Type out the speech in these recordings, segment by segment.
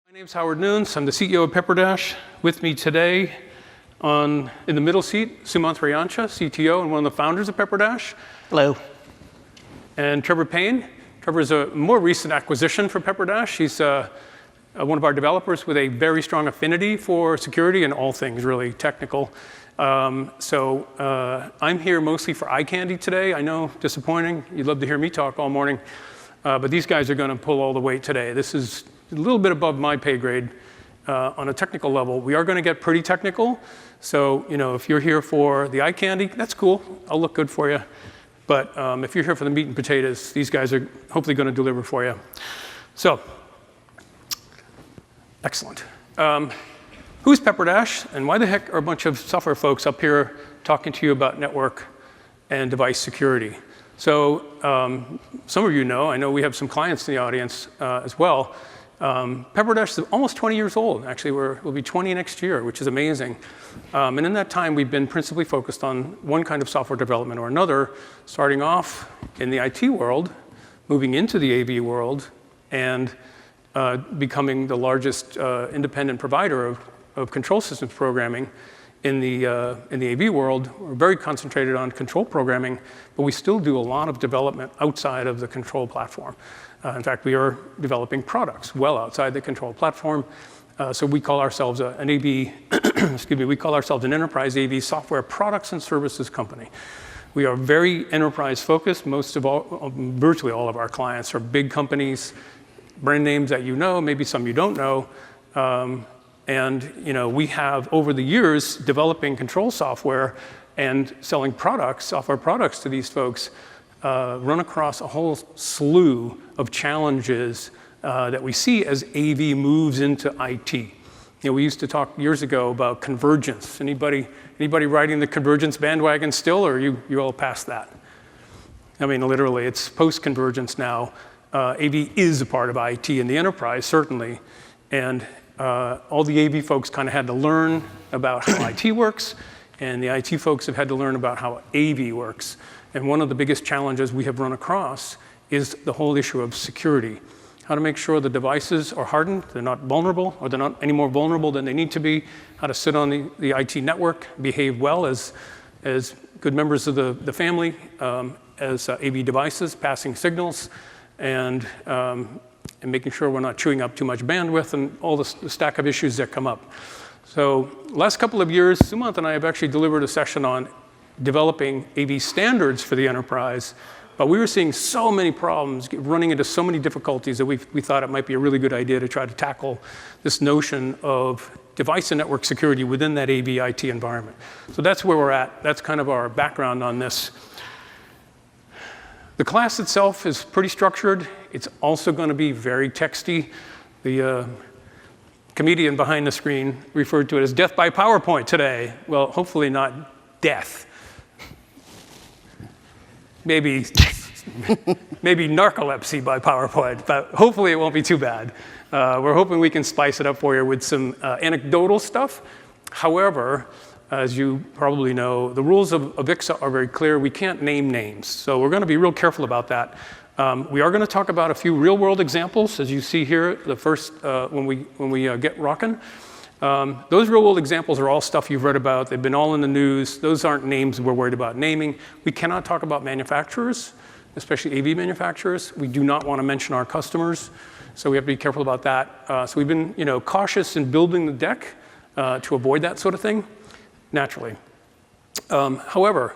My name's Howard Nunes. I'm the CEO of PepperDash. With me today in the middle seat, Sumanth, Rayancha, CTO and one of the founders of PepperDash. Hello. And Trevor Payne. Trevor is a more recent acquisition for PepperDash. He's one of our developers with a very strong affinity for security and all things really technical. I'm here mostly for eye candy today. I know, disappointing. You'd love to hear me talk all morning. But these guys are going to pull all the weight today. This is a little bit above my pay grade on a technical level. We are going to get pretty technical. So, if you're here for the eye candy, that's cool. I'll look good for you. But if you're here for the meat and potatoes, these guys are hopefully going to deliver for you. So, excellent. Who's PepperDash, and why the heck are a bunch of software folks up here talking to you about network and device security? So, some of you know, I know we have some clients in the audience as well. PepperDash is almost 20 years old. Actually, we'll be 20 next year, which is amazing. And in that time, we've been principally focused on one kind of software development or another, starting off in the IT world, moving into the AV world, and becoming the largest independent provider of control systems programming in the AV world. We're very concentrated on control programming, but we still do a lot of development outside of the control platform. In fact, we are developing products well outside the control platform. So we call ourselves an AV, we call ourselves an enterprise AV software products and services company. We are very enterprise focused. Virtually all of our clients are big companies, brand names that you know, maybe some you don't know. We have, over the years, developing control software and selling products, software products to these folks, run across a whole slew of challenges that we see as AV moves into IT. We used to talk years ago about convergence. Anybody riding the convergence bandwagon still, or you all past that? I mean, literally, it's post-convergence now. AV is a part of IT in the enterprise, certainly. And all the AV folks kind of had to learn about how IT works, and the IT folks have had to learn about how AV works. And one of the biggest challenges we have run across is the whole issue of security. How to make sure the devices are hardened, they're not vulnerable, or they're not any more vulnerable than they need to be. How to sit on the IT network, behave well as good members of the family, as AV devices, passing signals, and making sure we're not chewing up too much bandwidth and all the stack of issues that come up. So last couple of years, Sumanth and I have actually delivered a session on developing AV standards for the enterprise, but we were seeing so many problems, running into so many difficulties that we thought it might be a really good idea to try to tackle this notion of device and network security within that AV IT environment. So that's where we're at. That's kind of our background on this. The class itself is pretty structured. It's also going to be very texty. The comedian behind the screen referred to it as death by PowerPoint today. Well, hopefully not death. Maybe narcolepsy by PowerPoint, but hopefully it won't be too bad. We're hoping we can spice it up for you with some anecdotal stuff. However, as you probably know, the rules of ICSA are very clear. We can't name names, so we're going to be real careful about that. We are going to talk about a few real-world examples, as you see here. The first when we get rocking. Those real-world examples are all stuff you've read about. They've been all in the news. Those aren't names we're worried about naming. We cannot talk about manufacturers, especially AV manufacturers. We do not want to mention our customers, so we have to be careful about that. So we've been, cautious in building the deck to avoid that sort of thing, naturally. However,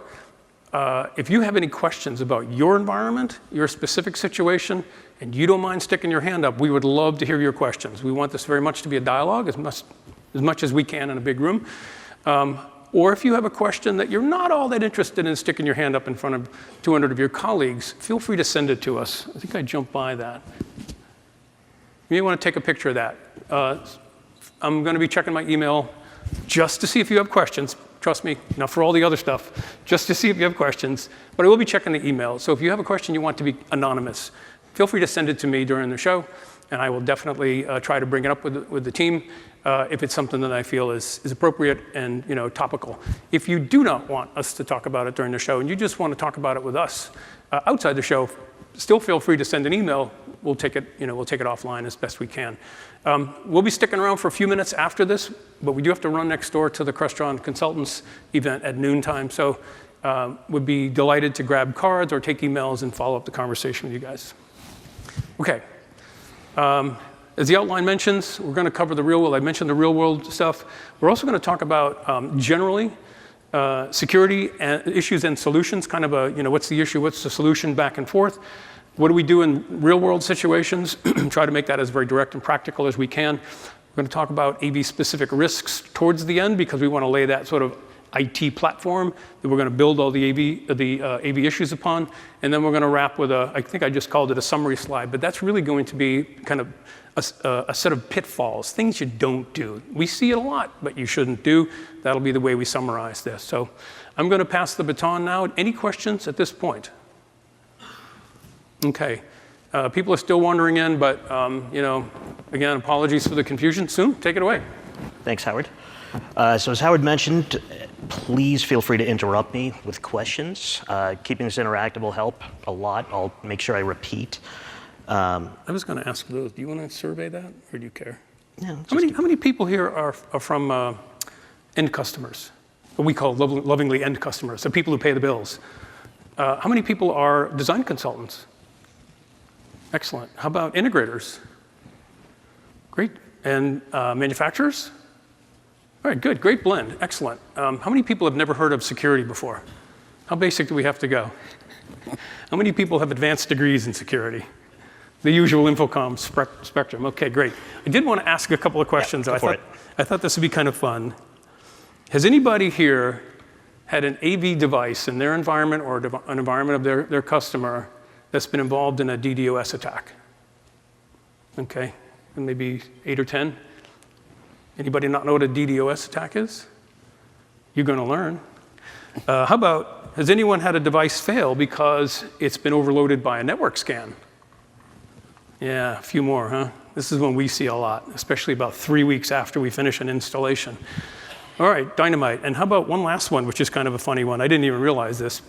if you have any questions about your environment, your specific situation, and you don't mind sticking your hand up, we would love to hear your questions. We want this very much to be a dialogue, as much as we can in a big room. Or if you have a question that you're not all that interested in sticking your hand up in front of 200 of your colleagues, feel free to send it to us. I think I jumped by that. You may want to take a picture of that. I'm going to be checking my email just to see if you have questions. Trust me, not for all the other stuff, just to see if you have questions. But I will be checking the email. So if you have a question you want to be anonymous, feel free to send it to me during the show, and I will definitely try to bring it up with the team if it's something that I feel is appropriate and topical. If you do not want us to talk about it during the show and you just want to talk about it with us outside the show, still feel free to send an email we'll take it offline as best we can. We'll be sticking around for a few minutes after this, but we do have to run next door to the Crestron Consultants event at noontime. So would be delighted to grab cards or take emails and follow up the conversation with you guys. Okay. As the outline mentions, we're going to cover the real world. I mentioned the real world stuff. We're also going to talk about generally security and issues and solutions, kind of a, what's the issue, what's the solution, back and forth. What do we do in real world situations? Try to make that as very direct and practical as we can. We're going to talk about AV specific risks towards the end because we want to lay that sort of IT platform that we're going to build all the AV issues upon. And then we're going to wrap with I think I just called it a summary slide, but that's really going to be kind of a set of pitfalls, things you don't do. We see it a lot, but you shouldn't do. That'll be the way we summarize this. So I'm going to pass the baton now. Any questions at this point? Okay. People are still wandering in, but again, apologies for the confusion. Soon, take it away. Thanks, Howard. So as Howard mentioned, please feel free to interrupt me with questions. Keeping this interactive will help a lot. I'll make sure I repeat. I was going to ask those. Do you want to survey that, or do you care? Yeah, how many people here are from end customers? What we call lovingly end customers, the people who pay the bills. How many people are design consultants? Excellent. How about integrators? Great. And manufacturers? All right, good. Great blend. Excellent. How many people have never heard of security before? How basic do we have to go? How many people have advanced degrees in security? The usual Infocom spectrum. Okay, great. I did want to ask a couple of questions. Yeah, I thought this would be kind of fun. Has anybody here had an AV device in their environment or an environment of their customer that's been involved in a DDoS attack? Okay, and maybe 8 or 10. Anybody not know what a DDoS attack is? You're going to learn. How about, has anyone had a device fail because it's been overloaded by a network scan? Yeah, a few more, huh? This is one we see a lot, especially about 3 weeks after we finish an installation. All right, dynamite. And how about one last one, which is kind of a funny one. I didn't even realize this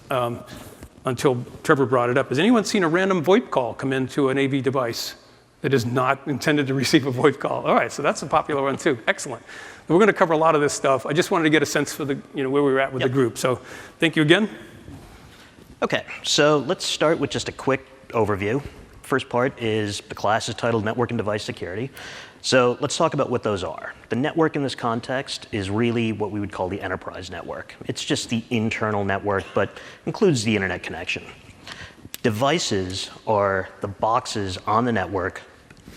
until Trevor brought it up. Has anyone seen a random VoIP call come into an AV device that is not intended to receive a VoIP call? All right, so that's a popular one too. Excellent. We're going to cover a lot of this stuff. I just wanted to get a sense for the, where we were at with the group. So thank you again. Okay, so let's start with just a quick overview. First part is the class is titled Network and Device Security. So let's talk about what those are. The network in this context is really what we would call the enterprise network. It's just the internal network, but includes the internet connection. Devices are the boxes on the network,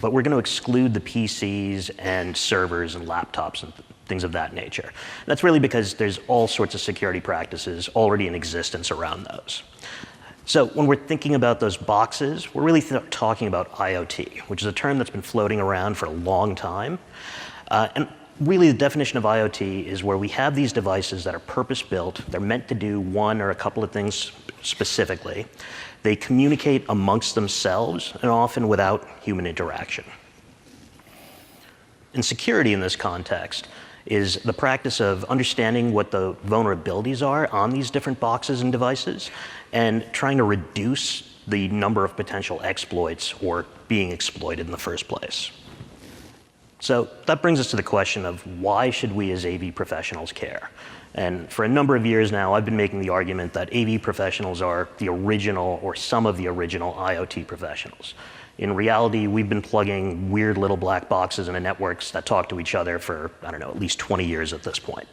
but we're going to exclude the PCs and servers and laptops and things of that nature. And that's really because there's all sorts of security practices already in existence around those. So when we're thinking about those boxes, we're really talking about IoT, which is a term that's been floating around for a long time. And really the definition of IoT is where we have these devices that are purpose-built. They're meant to do one or a couple of things specifically. They communicate amongst themselves and often without human interaction. And security in this context is the practice of understanding what the vulnerabilities are on these different boxes and devices and trying to reduce the number of potential exploits or being exploited in the first place. So that brings us to the question of why should we as AV professionals care? And for a number of years now, I've been making the argument that AV professionals are the original or some of the original IoT professionals. In reality, we've been plugging weird little black boxes into networks that talk to each other for, I don't know, at least 20 years at this point.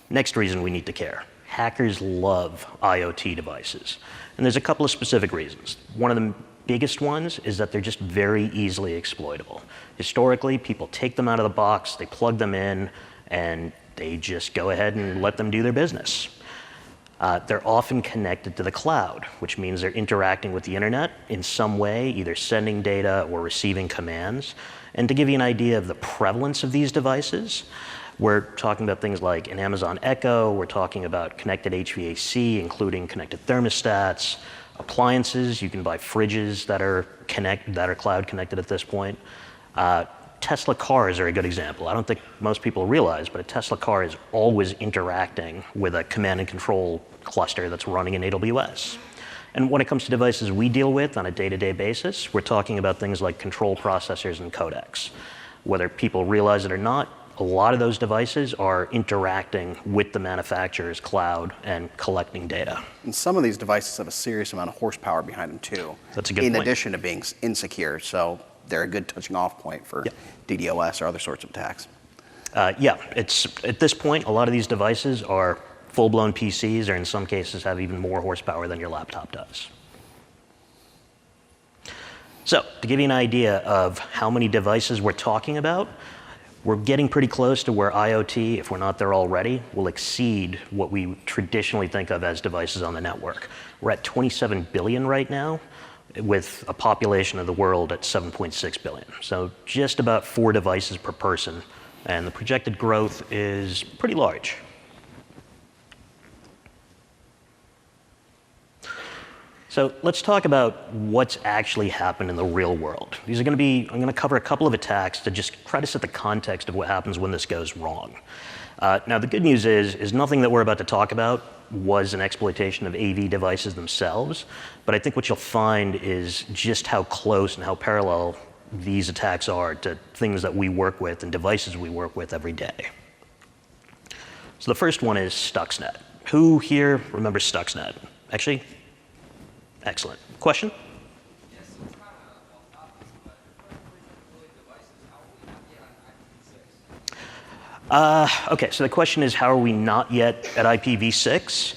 Next reason we need to care. Hackers love IoT devices. And there's a couple of specific reasons. One of the biggest ones is that they're just very easily exploitable. Historically, people take them out of the box, they plug them in, and they just go ahead and let them do their business. They're often connected to the cloud, which means they're interacting with the internet in some way, either sending data or receiving commands. And to give you an idea of the prevalence of these devices, we're talking about things like an Amazon Echo, we're talking about connected HVAC, including connected thermostats, appliances. You can buy fridges that are cloud connected at this point. Tesla cars are a good example. I don't think most people realize, but a Tesla car is always interacting with a command and control cluster that's running in AWS. And when it comes to devices we deal with on a day-to-day basis, we're talking about things like control processors and codecs. Whether people realize it or not, a lot of those devices are interacting with the manufacturer's cloud and collecting data. And some of these devices have a serious amount of horsepower behind them too. That's a good in point. addition to being insecure, so they're a good touching off point for DDoS or other sorts of attacks. Yeah, at this point, a lot of these devices are full-blown PCs, or in some cases have even more horsepower than your laptop does. So, to give you an idea of how many devices we're talking about, we're getting pretty close to where IoT, if we're not there already, will exceed what we traditionally think of as devices on the network. We're at 27 billion right now, with a population of the world at 7.6 billion. So just about 4 devices per person, and the projected growth is pretty large. So let's talk about what's actually happened in the real world. I'm going to cover a couple of attacks to just try to set the context of what happens when this goes wrong. Now the good news is nothing that we're about to talk about was an exploitation of AV devices themselves, but I think what you'll find is just how close and how parallel these attacks are to things that we work with and devices we work with every day. So the first one is Stuxnet. Who here remembers Stuxnet? Actually? Excellent. Question? Yes, so it's kind of off topic, but really devices, how are we not yet on IPv6? Okay, so the question is, how are we not yet at IPv6?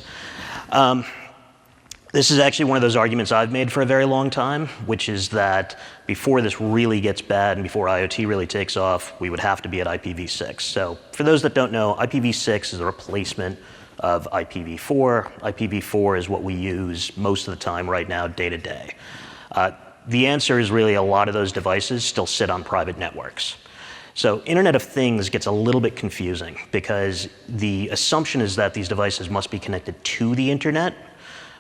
This is actually one of those arguments I've made for a very long time, which is that before this really gets bad and before IoT really takes off, we would have to be at IPv6. So for those that don't know, IPv6 is a replacement of IPv4. IPv4 is what we use most of the time right now, day to day. The answer is really a lot of those devices still sit on private networks. So Internet of Things gets a little bit confusing because the assumption is that these devices must be connected to the internet,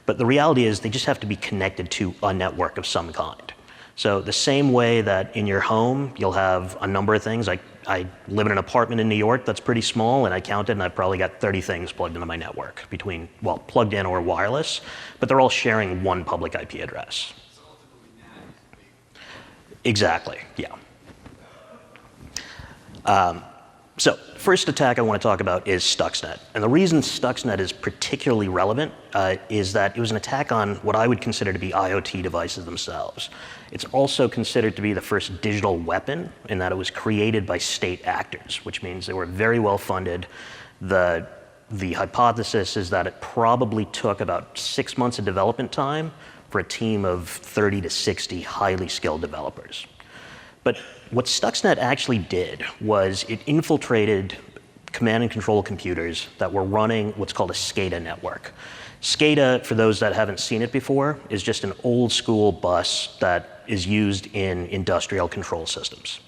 but the reality is they just have to be connected to a network of some kind. So the same way that in your home you'll have a number of things. I live in an apartment in New York that's pretty small, and I counted, and I've probably got 30 things plugged into my network between, well, plugged in or wireless, but they're all sharing one public IP address. So ultimately, NAT is big. Exactly, yeah. So first attack I want to talk about is Stuxnet. And the reason Stuxnet is particularly relevant is that it was an attack on what I would consider to be IoT devices themselves. It's also considered to be the first digital weapon in that it was created by state actors, which means they were very well funded. The hypothesis is that it probably took about 6 months of development time for a team of 30 to 60 highly skilled developers. But what Stuxnet actually did was it infiltrated command and control computers that were running what's called a SCADA network. SCADA, for those that haven't seen it before, is just an old school bus that is used in industrial control systems.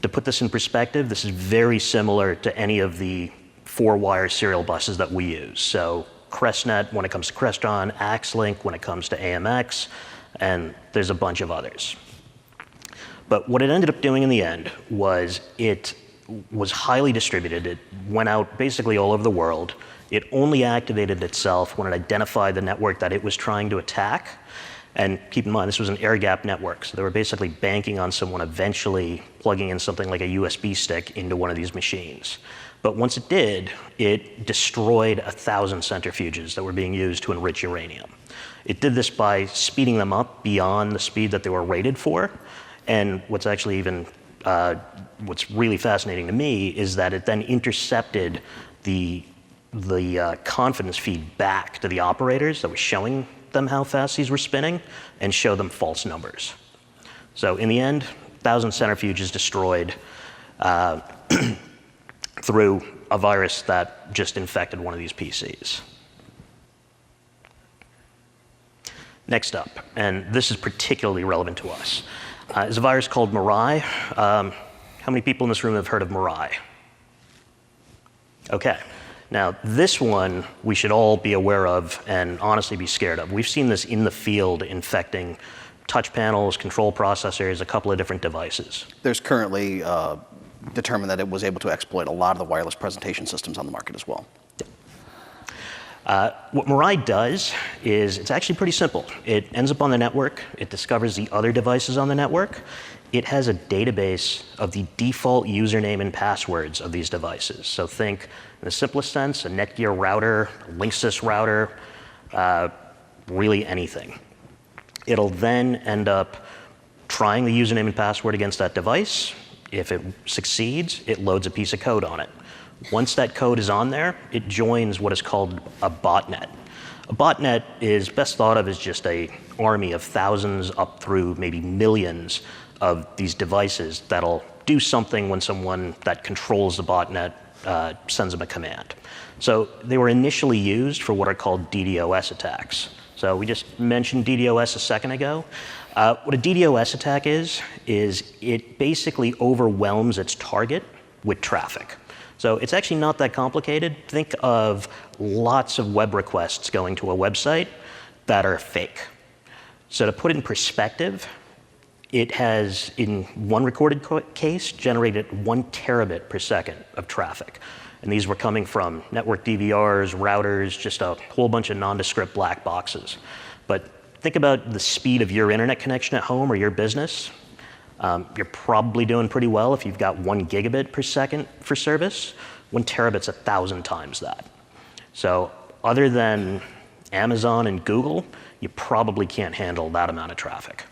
To put this in perspective, this is very similar to any of the 4-wire serial buses that we use. So CrestNet when it comes to Crestron, Axlink when it comes to AMX, and there's a bunch of others. But what it ended up doing in the end was it was highly distributed. It went out basically all over the world. It only activated itself when it identified the network that it was trying to attack. And keep in mind, this was an air-gapped network, so they were basically banking on someone eventually plugging in something like a USB stick into one of these machines. But once it did, it destroyed 1,000 centrifuges that were being used to enrich uranium. It did this by speeding them up beyond the speed that they were rated for. And what's actually even, what's really fascinating to me is that it then intercepted the confidence feed back to the operators that was showing them how fast these were spinning and show them false numbers. So in the end, 1,000 centrifuges destroyed through a virus that just infected one of these PCs. Next up, and this is particularly relevant to us, is a virus called Mirai. How many people in this room have heard of Mirai? Okay. Now, this one we should all be aware of and honestly be scared of. We've seen this in the field infecting touch panels, control processors, a couple of different devices. There's currently determined that it was able to exploit a lot of the wireless presentation systems on the market as well. What Mirai does is it's actually pretty simple. It ends up on the network. It discovers the other devices on the network. It has a database of the default username and passwords of these devices. So think, in the simplest sense, a Netgear router, a Linksys router, really anything. It'll then end up trying the username and password against that device. If it succeeds, it loads a piece of code on it. Once that code is on there, it joins what is called a botnet. A botnet is best thought of as just an army of thousands up through maybe millions of these devices that'll do something when someone that controls the botnet sends them a command. So they were initially used for what are called DDoS attacks. So we just mentioned DDoS a second ago. What a DDoS attack is it basically overwhelms its target with traffic. So it's actually not that complicated. Think of lots of web requests going to a website that are fake. So to put it in perspective, it has, in one recorded case, generated 1 terabit per second of traffic. And these were coming from network DVRs, routers, just a whole bunch of nondescript black boxes. But think about the speed of your internet connection at home or your business. You're probably doing pretty well if you've got 1 gigabit per second for service. 1 terabit's 1,000 times that. So other than Amazon and Google, you probably can't handle that amount of traffic.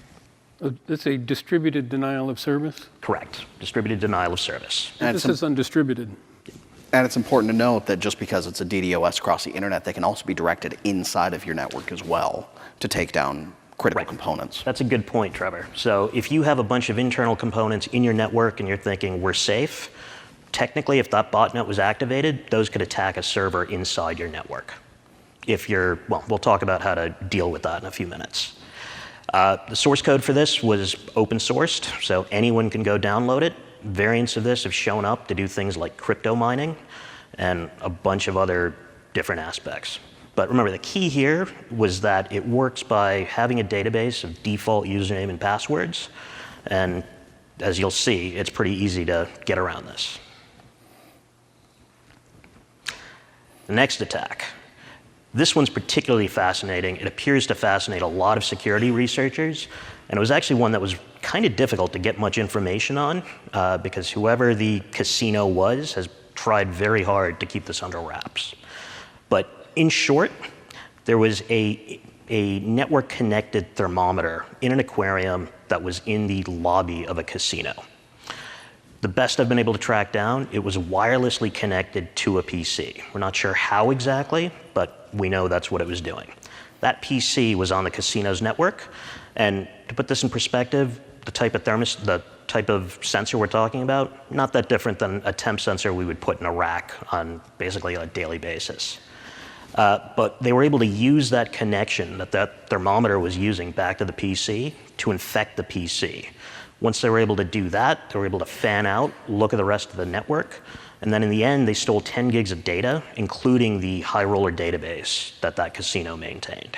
It's a distributed denial of service? Correct. Distributed denial of service. This is undistributed. And it's important to note that just because it's a DDoS across the internet, they can also be directed inside of your network as well to take down critical components. That's a good point, Trevor. So if you have a bunch of internal components in your network and you're thinking we're safe, technically if that botnet was activated, those could attack a server inside your network. Well, we'll talk about how to deal with that in a few minutes. The source code for this was open sourced, so anyone can go download it. Variants of this have shown up to do things like crypto mining and a bunch of other different aspects. But remember, the key here was that it works by having a database of default username and passwords. And as you'll see, it's pretty easy to get around this. The next attack. This one's particularly fascinating. It appears to fascinate a lot of security researchers. And it was actually one that was kind of difficult to get much information on because whoever the casino was has tried very hard to keep this under wraps. But in short, there was a network-connected thermometer in an aquarium that was in the lobby of a casino. The best I've been able to track down, it was wirelessly connected to a PC. We're not sure how exactly, but we know that's what it was doing. That PC was on the casino's network, and to put this in perspective, the type of sensor we're talking about, not that different than a temp sensor we would put in a rack on basically a daily basis. But they were able to use that connection that thermometer was using back to the PC to infect the PC. Once they were able to do that, they were able to fan out, look at the rest of the network, and then in the end, they stole 10 gigs of data, including the high roller database that casino maintained.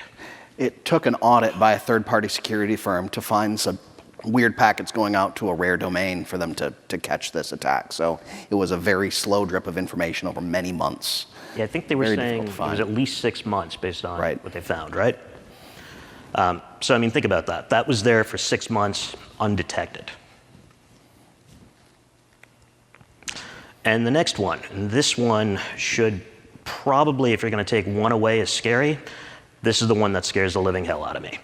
It took an audit by a third-party security firm to find some weird packets going out to a rare domain for them to catch this attack. So it was a very slow drip of information over many months. Yeah, I think they were saying it was at least 6 months based on what they found, right? So I mean, think about that. That was there for 6 months undetected. And the next one, and this one should probably, if you're going to take one away as scary, this is the one that scares the living hell out of me.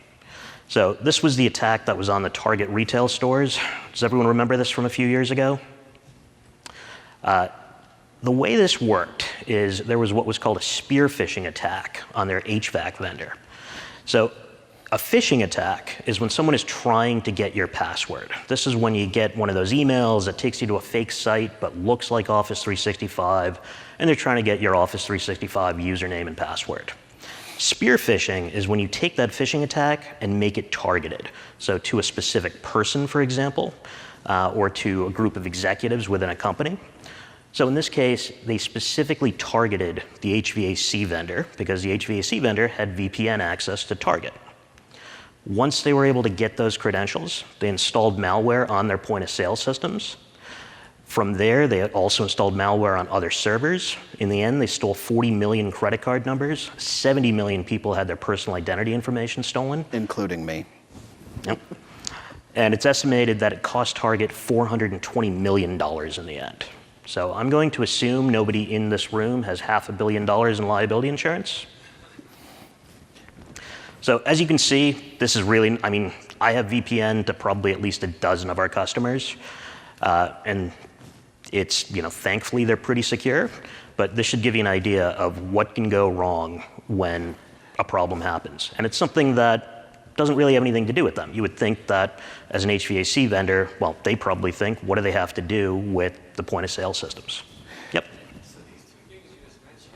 So this was the attack that was on the Target retail stores. Does everyone remember this from a few years ago? The way this worked is there was what was called a spear phishing attack on their HVAC vendor. So a phishing attack is when someone is trying to get your password. This is when you get one of those emails that takes you to a fake site but looks like Office 365, and they're trying to get your Office 365 username and password. Spear phishing is when you take that phishing attack and make it targeted. So to a specific person, for example, or to a group of executives within a company. So in this case, they specifically targeted the HVAC vendor because the HVAC vendor had VPN access to Target. Once they were able to get those credentials, they installed malware on their point of sale systems. From there, they also installed malware on other servers. In the end, they stole 40 million credit card numbers. 70 million people had their personal identity information stolen. Including me. Yep. And it's estimated that it cost Target $420 million in the end. So I'm going to assume nobody in this room has $500 million in liability insurance. So as you can see, this is really, I mean, I have VPN to probably at least a dozen of our customers. And it's, you know, thankfully they're pretty secure, but this should give you an idea of what can go wrong when a problem happens. And it's something that doesn't really have anything to do with them. You would think that as an HVAC vendor, well, they probably think, what do they have to do with the point of sale systems? Yep. So these two things you just mentioned,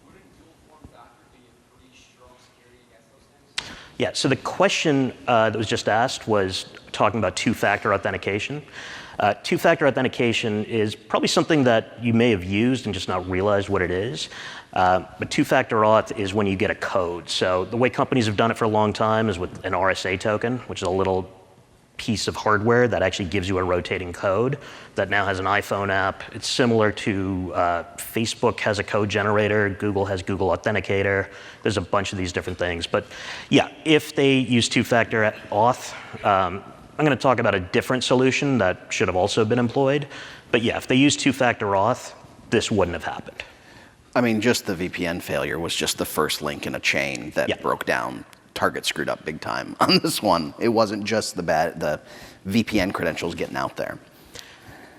wouldn't dual form factor be a pretty strong security against those things? Yeah, so the question that was just asked was talking about two-factor authentication. Two-factor authentication is probably something that you may have used and just not realized what it is. But two-factor auth is when you get a code. So the way companies have done it for a long time is with an RSA token, which is a little piece of hardware that actually gives you a rotating code that now has an iPhone app. It's similar to Facebook has a code generator, Google has Google Authenticator. There's a bunch of these different things. But yeah, if they use two-factor auth, I'm going to talk about a different solution that should have also been employed. But yeah, if they use two-factor auth, this wouldn't have happened. I mean, just the VPN failure was just the first link in a chain that broke down. Target screwed up big time on this one. It wasn't just the VPN credentials getting out there.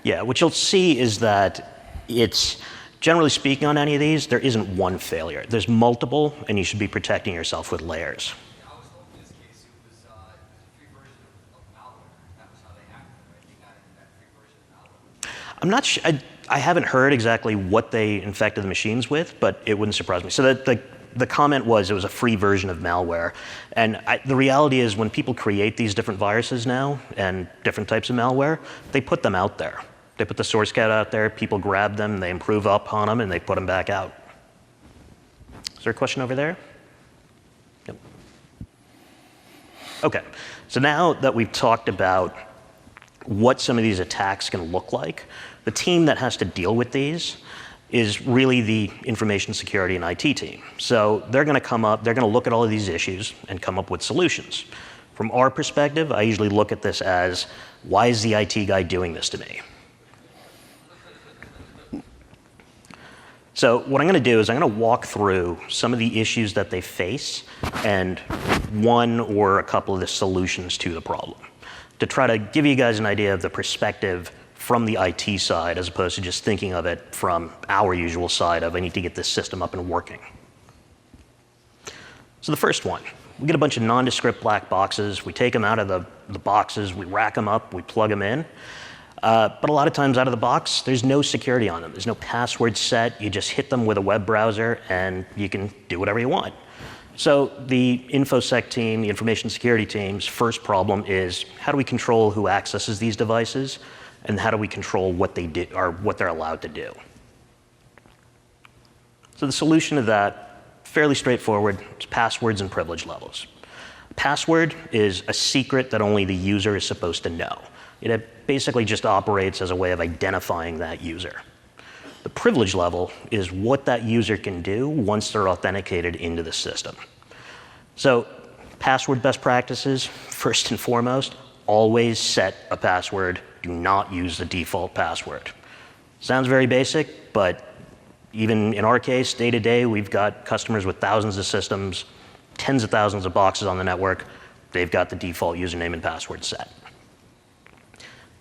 Yeah, what you'll see is that it's, generally speaking on any of these, there isn't one failure. There's multiple, and you should be protecting yourself with layers. I was hoping in this case it was a free version of malware. That was how they hacked it, right? They got into that free version of malware. I'm not sure, I haven't heard exactly what they infected the machines with, but it wouldn't surprise me. So the comment was it was a free version of malware. And the reality is when people create these different viruses now and different types of malware, they put them out there. They put the source code out there, people grab them, they improve upon them, and they put them back out. Is there a question over there? Yep. Okay, so now that we've talked about what some of these attacks can look like, the team that has to deal with these is really the information security and IT team. So they're going to come up, they're going to look at all of these issues and come up with solutions. From our perspective, I usually look at this as, why is the IT guy doing this to me? So what I'm going to do is I'm going to walk through some of the issues that they face and one or a couple of the solutions to the problem to try to give you guys an idea of the perspective from the IT side as opposed to just thinking of it from our usual side of I need to get this system up and working. So the first one, we get a bunch of nondescript black boxes. We take them out of the boxes, we rack them up, we plug them in. But a lot of times out of the box, there's no security on them. There's no password set. You just hit them with a web browser and you can do whatever you want. So the InfoSec team, the information security team's first problem is how do we control who accesses these devices and how do we control what they do or what they're allowed to do? So the solution to that, fairly straightforward, is passwords and privilege levels. Password is a secret that only the user is supposed to know. It basically just operates as a way of identifying that user. The privilege level is what that user can do once they're authenticated into the system. So password best practices, first and foremost, always set a password. Do not use the default password. Sounds very basic, but even in our case, day to day, we've got customers with thousands of systems, tens of thousands of boxes on the network. They've got the default username and password set.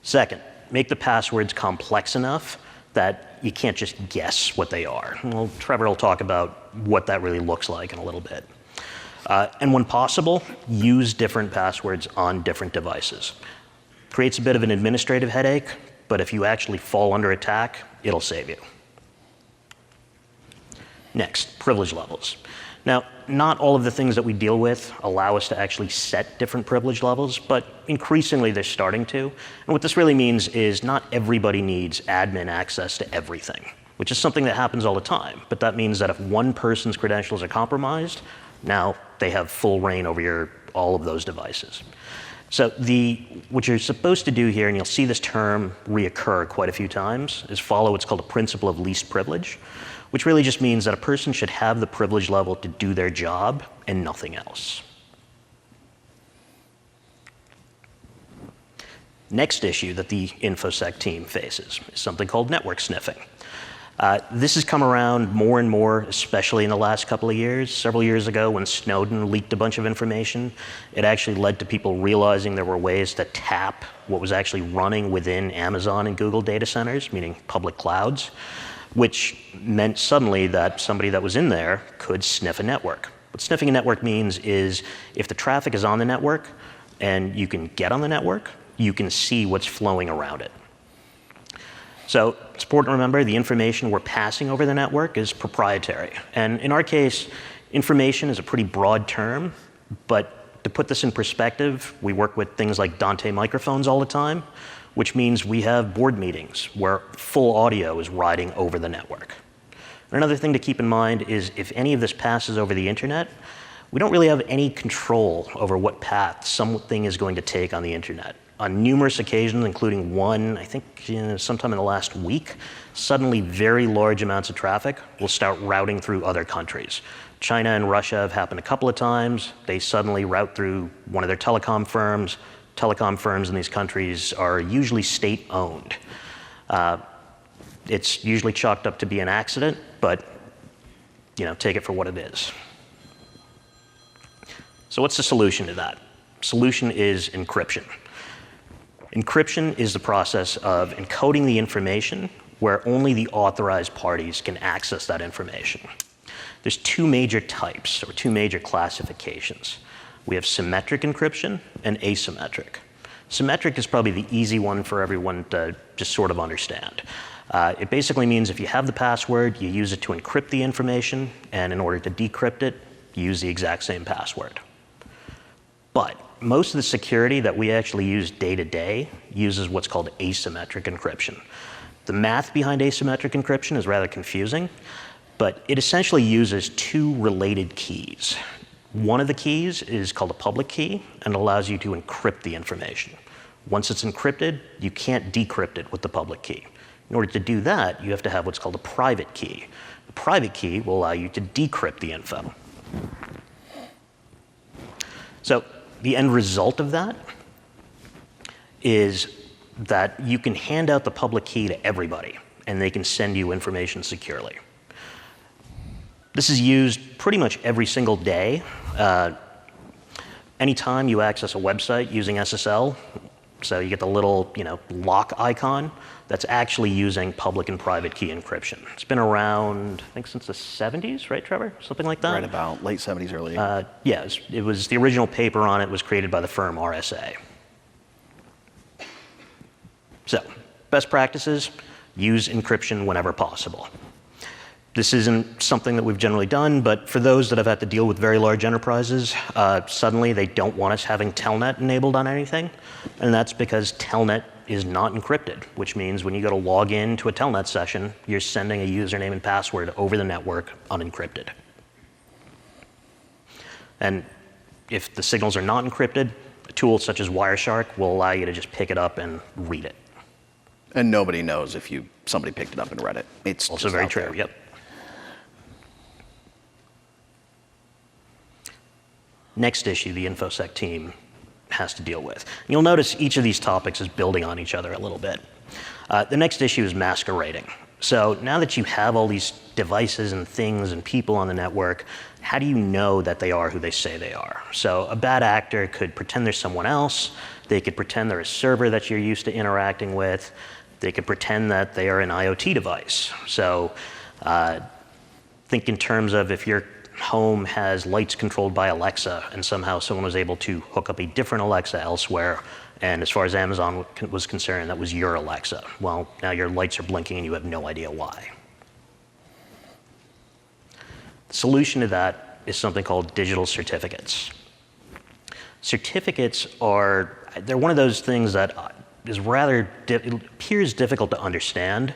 Second, make the passwords complex enough that you can't just guess what they are. Well, Trevor will talk about what that really looks like in a little bit. And when possible, use different passwords on different devices. Creates a bit of an administrative headache, but if you actually fall under attack, it'll save you. Next, privilege levels. Now, not all of the things that we deal with allow us to actually set different privilege levels, but increasingly they're starting to. And what this really means is not everybody needs admin access to everything, which is something that happens all the time. But that means that if one person's credentials are compromised, now they have full reign over all of those devices. So what you're supposed to do here, and you'll see this term reoccur quite a few times, is follow what's called a principle of least privilege, which really just means that a person should have the privilege level to do their job and nothing else. Next issue that the InfoSec team faces is something called network sniffing. This has come around more and more, especially in the last couple of years. Several years ago, when Snowden leaked a bunch of information, it actually led to people realizing there were ways to tap what was actually running within Amazon and Google data centers, meaning public clouds, which meant suddenly that somebody that was in there could sniff a network. What sniffing a network means is if the traffic is on the network and you can get on the network, you can see what's flowing around it. So it's important to remember the information we're passing over the network is proprietary. And in our case, information is a pretty broad term, but to put this in perspective, we work with things like Dante microphones all the time, which means we have board meetings where full audio is riding over the network. And another thing to keep in mind is if any of this passes over the internet, we don't really have any control over what path something is going to take on the internet. On numerous occasions, including one, I think sometime in the last week, suddenly very large amounts of traffic will start routing through other countries. China and Russia have happened a couple of times. They suddenly route through one of their telecom firms. Telecom firms in these countries are usually state-owned. It's usually chalked up to be an accident, but take it for what it is. So what's the solution to that? Solution is encryption. Encryption is the process of encoding the information where only the authorized parties can access that information. There's two major types, or two major classifications. We have symmetric encryption and asymmetric. Symmetric is probably the easy one for everyone to just sort of understand. It basically means if you have the password, you use it to encrypt the information, and in order to decrypt it, you use the exact same password. But most of the security that we actually use day to day uses what's called asymmetric encryption. The math behind asymmetric encryption is rather confusing, but it essentially uses two related keys. One of the keys is called a public key and allows you to encrypt the information. Once it's encrypted, you can't decrypt it with the public key. In order to do that, you have to have what's called a private key. The private key will allow you to decrypt the info. So the end result of that is that you can hand out the public key to everybody, and they can send you information securely. This is used pretty much every single day. Anytime you access a website using SSL, so you get the little lock icon, that's actually using public and private key encryption. It's been around, I think, since the 70s, right, Trevor? Something like that? Right about late 70s, early 80s. Yeah, it was the original paper on it was created by the firm RSA. So, best practices, use encryption whenever possible. This isn't something that we've generally done, but for those that have had to deal with very large enterprises, suddenly they don't want us having Telnet enabled on anything, and that's because Telnet is not encrypted, which means when you go to log in to a Telnet session, you're sending a username and password over the network unencrypted. And if the signals are not encrypted, a tool such as Wireshark will allow you to just pick it up and read it. And nobody knows if somebody picked it up and read it. It's also very true, yep. Next issue the InfoSec team has to deal with. And you'll notice each of these topics is building on each other a little bit. The next issue is masquerading. So now that you have all these devices and things and people on the network, how do you know that they are who they say they are? So a bad actor could pretend they're someone else. They could pretend they're a server that you're used to interacting with. They could pretend that they are an IoT device. So think in terms of if your home has lights controlled by Alexa and somehow someone was able to hook up a different Alexa elsewhere, and as far as Amazon was concerned, that was your Alexa. Well, now your lights are blinking and you have no idea why. The solution to that is something called digital certificates. Certificates they're one of those things that is it appears difficult to understand.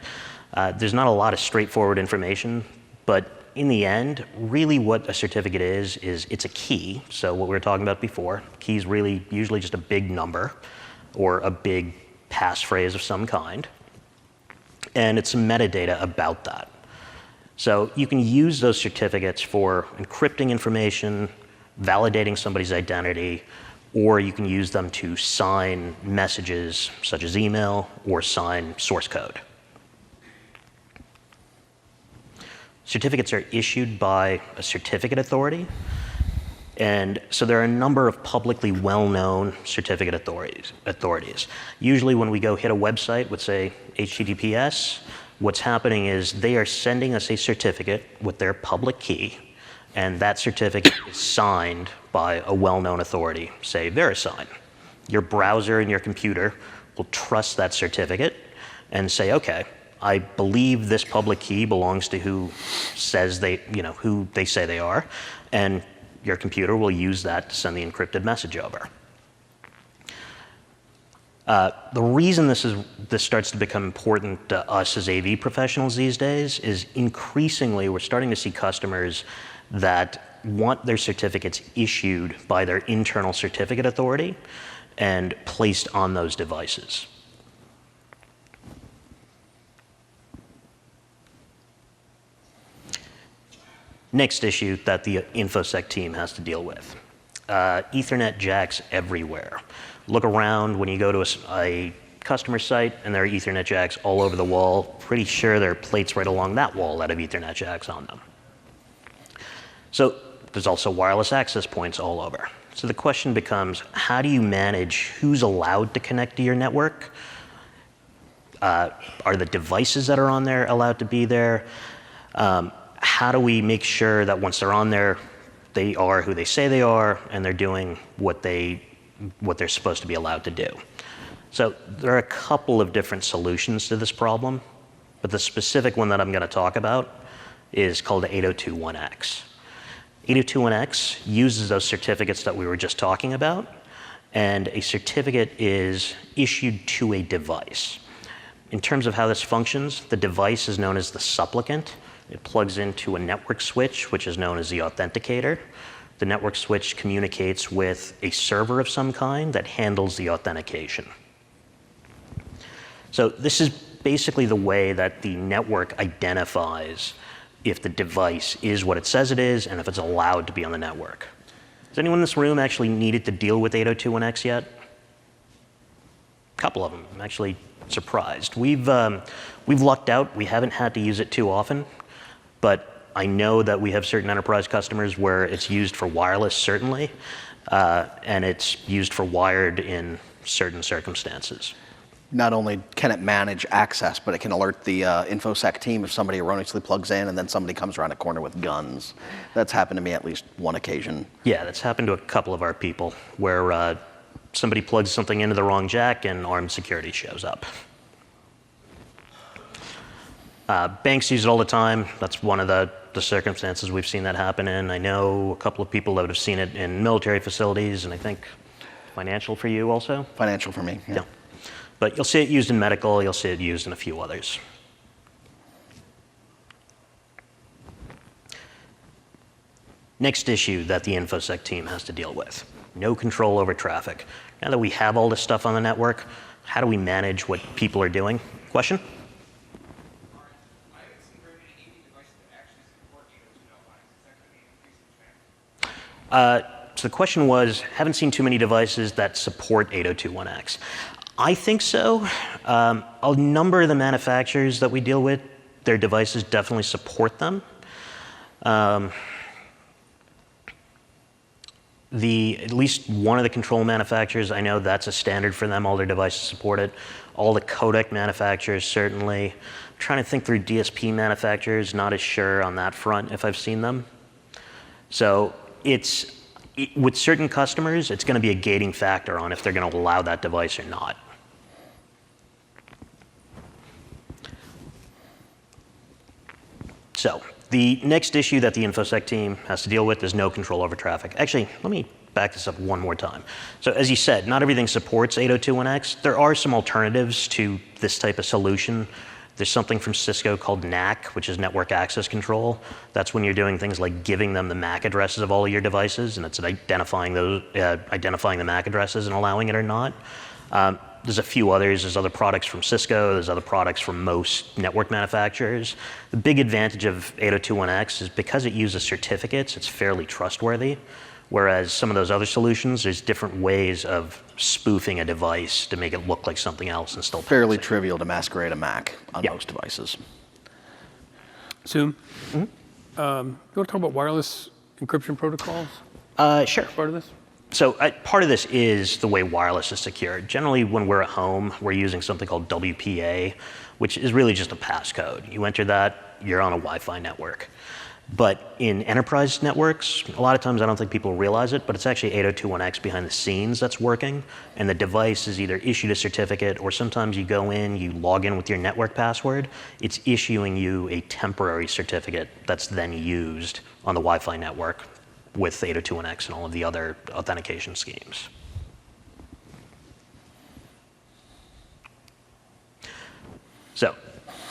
There's not a lot of straightforward information, but in the end, really what a certificate is it's a key. So what we were talking about before, key is really usually just a big number or a big passphrase of some kind. And it's some metadata about that. So you can use those certificates for encrypting information, validating somebody's identity, or you can use them to sign messages such as email or sign source code. Certificates are issued by a certificate authority. And so there are a number of publicly well-known certificate authorities. Usually when we go hit a website with, say, HTTPS, what's happening is they are sending us a certificate with their public key, and that certificate is signed by a well-known authority, say VeriSign. Your browser and your computer will trust that certificate and say, okay, I believe this public key belongs to who they say they are, and your computer will use that to send the encrypted message over. The reason this starts to become important to us as AV professionals these days is increasingly we're starting to see customers that want their certificates issued by their internal certificate authority and placed on those devices. Next issue that the InfoSec team has to deal with. Ethernet jacks everywhere. Look around when you go to a customer site and there are Ethernet jacks all over the wall. Pretty sure there are plates right along that wall that have Ethernet jacks on them. So there's also wireless access points all over. So the question becomes, how do you manage who's allowed to connect to your network? Are the devices that are on there allowed to be there? How do we make sure that once they're on there, they are who they say they are, and they're doing what they're supposed to be allowed to do? So there are a couple of different solutions to this problem, but the specific one that I'm going to talk about is called 802.1x. 802.1x uses those certificates that we were just talking about, and a certificate is issued to a device. In terms of how this functions, the device is known as the supplicant. It plugs into a network switch, which is known as the authenticator. The network switch communicates with a server of some kind that handles the authentication. So this is basically the way that the network identifies if the device is what it says it is and if it's allowed to be on the network. Has anyone in this room actually needed to deal with 802.1x yet? A couple of them. I'm actually surprised. We've lucked out. We haven't had to use it too often. But I know that we have certain enterprise customers where it's used for wireless, certainly, and it's used for wired in certain circumstances. Not only can it manage access, but it can alert the InfoSec team if somebody erroneously plugs in and then somebody comes around a corner with guns. That's happened to me at least one occasion. Yeah, that's happened to a couple of our people where somebody plugs something into the wrong jack and armed security shows up. Banks use it all the time. That's one of the circumstances we've seen that happen in. I know a couple of people that have seen it in military facilities, and I think financial for you also? Financial for me, yeah. But you'll see it used in medical, you'll see it used in a few others. Next issue that the InfoSec team has to deal with, no control over traffic. Now that we have all this stuff on the network, how do we manage what people are doing? Question? So the question was, haven't seen too many devices that support 802.1x. I think so. A number of the manufacturers that we deal with, their devices definitely support them. At least one of the control manufacturers, I know that's a standard for them, all their devices support it. All the codec manufacturers, certainly. I'm trying to think through DSP manufacturers, not as sure on that front if I've seen them. So with certain customers, it's going to be a gating factor on if they're going to allow that device or not. So the next issue that the InfoSec team has to deal with is no control over traffic. Actually, let me back this up one more time. So as you said, not everything supports 802.1x. There are some alternatives to this type of solution There's something from Cisco called NAC, which is Network Access Control. That's when you're doing things like giving them the MAC addresses of all of your devices, and it's identifying the MAC addresses and allowing it or not. There's a few others. There's other products from Cisco. There's other products from most network manufacturers. The big advantage of 802.1x is because it uses certificates, it's fairly trustworthy. Whereas some of those other solutions, there's different ways of spoofing a device to make it look like something else and still Fairly pass it. trivial to masquerade a Mac on Yeah. most devices. Sum, you want to talk about wireless encryption protocols? Sure. Part of this? So part of this is the way wireless is secured. Generally, when we're at home, we're using something called WPA, which is really just a passcode. You enter that, you're on a Wi-Fi network. But in enterprise networks, a lot of times I don't think people realize it, but it's actually 802.1x behind the scenes that's working, and the device is either issued a certificate, or sometimes you go in, you log in with your network password, it's issuing you a temporary certificate that's then used on the Wi-Fi network with 802.1x and all of the other authentication schemes. So,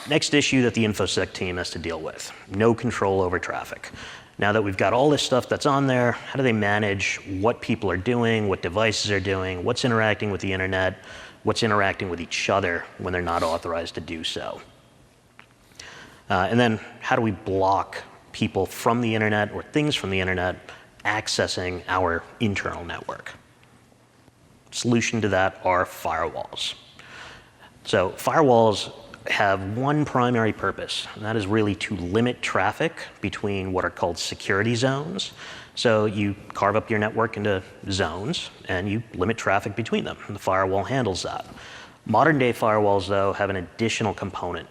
next issue that the InfoSec team has to deal with, no control over traffic. Now that we've got all this stuff that's on there, how do they manage what people are doing, what devices are doing, what's interacting with the internet, what's interacting with each other when they're not authorized to do so? And then how do we block people from the internet or things from the internet accessing our internal network? Solution to that are firewalls. So firewalls have one primary purpose, and that is really to limit traffic between what are called security zones. So you carve up your network into zones, and you limit traffic between them, and the firewall handles that. Modern day firewalls, though, have an additional component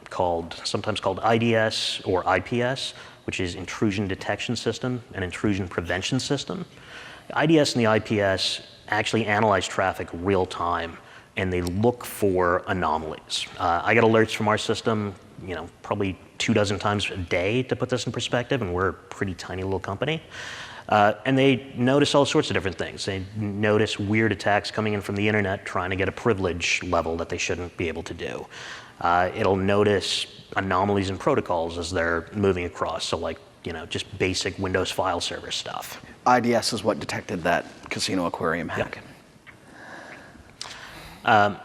sometimes called IDS or IPS, which is intrusion detection system and intrusion prevention system. The IDS and the IPS actually analyze traffic real time, and they look for anomalies. I get alerts from our system, probably 24 times a day, to put this in perspective, and we're a pretty tiny little company. And they notice all sorts of different things. They notice weird attacks coming in from the internet trying to get a privilege level that they shouldn't be able to do. It'll notice anomalies in protocols as they're moving across, so just basic Windows file server stuff. IDS is what detected that casino aquarium hack. Yep.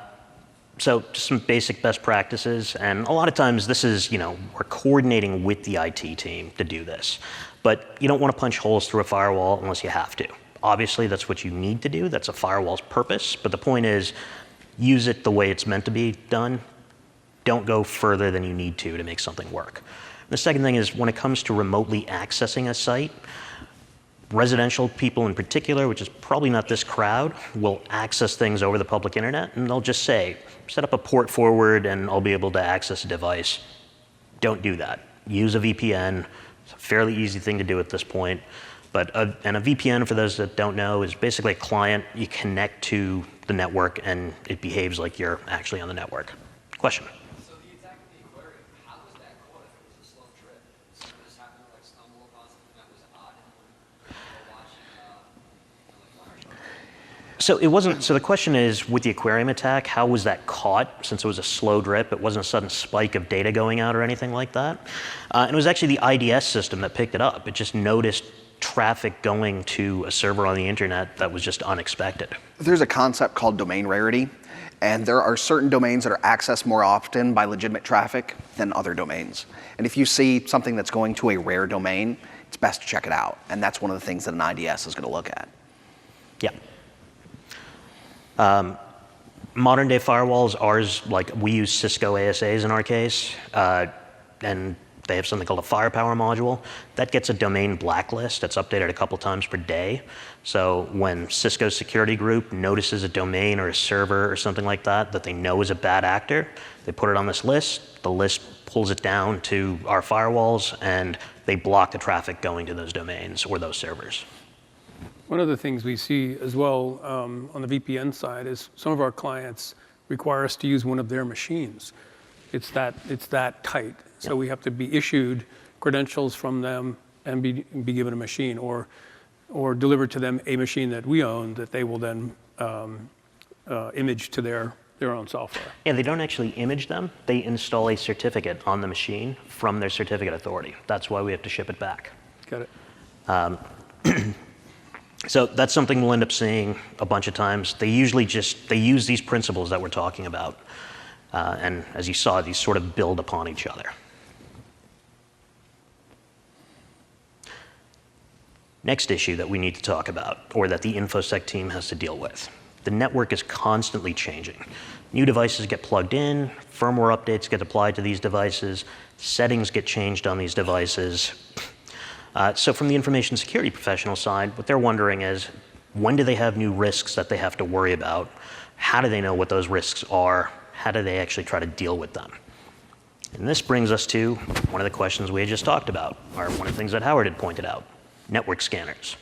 So just some basic best practices, and a lot of times this is, we're coordinating with the IT team to do this. But you don't want to punch holes through a firewall unless you have to. Obviously, that's what you need to do. That's a firewall's purpose. But the point is, use it the way it's meant to be done. Don't go further than you need to make something work. And the second thing is, when it comes to remotely accessing a site, residential people in particular, which is probably not this crowd, will access things over the public internet, and they'll just say, set up a port forward and I'll be able to access a device. Don't do that. Use a VPN. It's a fairly easy thing to do at this point. And a VPN, for those that don't know, is basically a client. You connect to the network and it behaves like you're actually on the network. Question? So the attack of the aquarium, how was that caught if it was a slow trip? So you just happened to stumble upon something that was odd and watching So it wasn't. So the question is, with the aquarium attack, how was that caught? Since it was a slow drip, it wasn't a sudden spike of data going out or anything like that. And it was actually the IDS system that picked it up. It just noticed traffic going to a server on the internet that was just unexpected. There's a concept called domain rarity, and there are certain domains that are accessed more often by legitimate traffic than other domains. And if you see something that's going to a rare domain, it's best to check it out. And that's one of the things that an IDS is going to look at. Yeah. Modern day firewalls, we use Cisco ASAs in our case, and they have something called a firepower module. That gets a domain blacklist that's updated a couple times per day. So when Cisco's security group notices a domain or a server or something like that they know is a bad actor, they put it on this list. The list pulls it down to our firewalls, and they block the traffic going to those domains or those servers. One of the things we see as well on the VPN side is some of our clients require us to use one of their machines. It's that tight. So we have to be issued credentials from them and be given a machine, or delivered to them a machine that we own that they will then image to their their own software. Yeah, they don't actually image them. They install a certificate on the machine from their certificate authority. That's why we have to ship it back. Got it. So that's something we'll end up seeing a bunch of times. They usually they use these principles that we're talking about. And as you saw, these sort of build upon each other. Next issue that we need to talk about, or that the InfoSec team has to deal with. The network is constantly changing. New devices get plugged in, firmware updates get applied to these devices, settings get changed on these devices. So from the information security professional side, what they're wondering is, when do they have new risks that they have to worry about? How do they know what those risks are? How do they actually try to deal with them? And this brings us to one of the questions we had just talked about, or one of the things that Howard had pointed out, network scanners.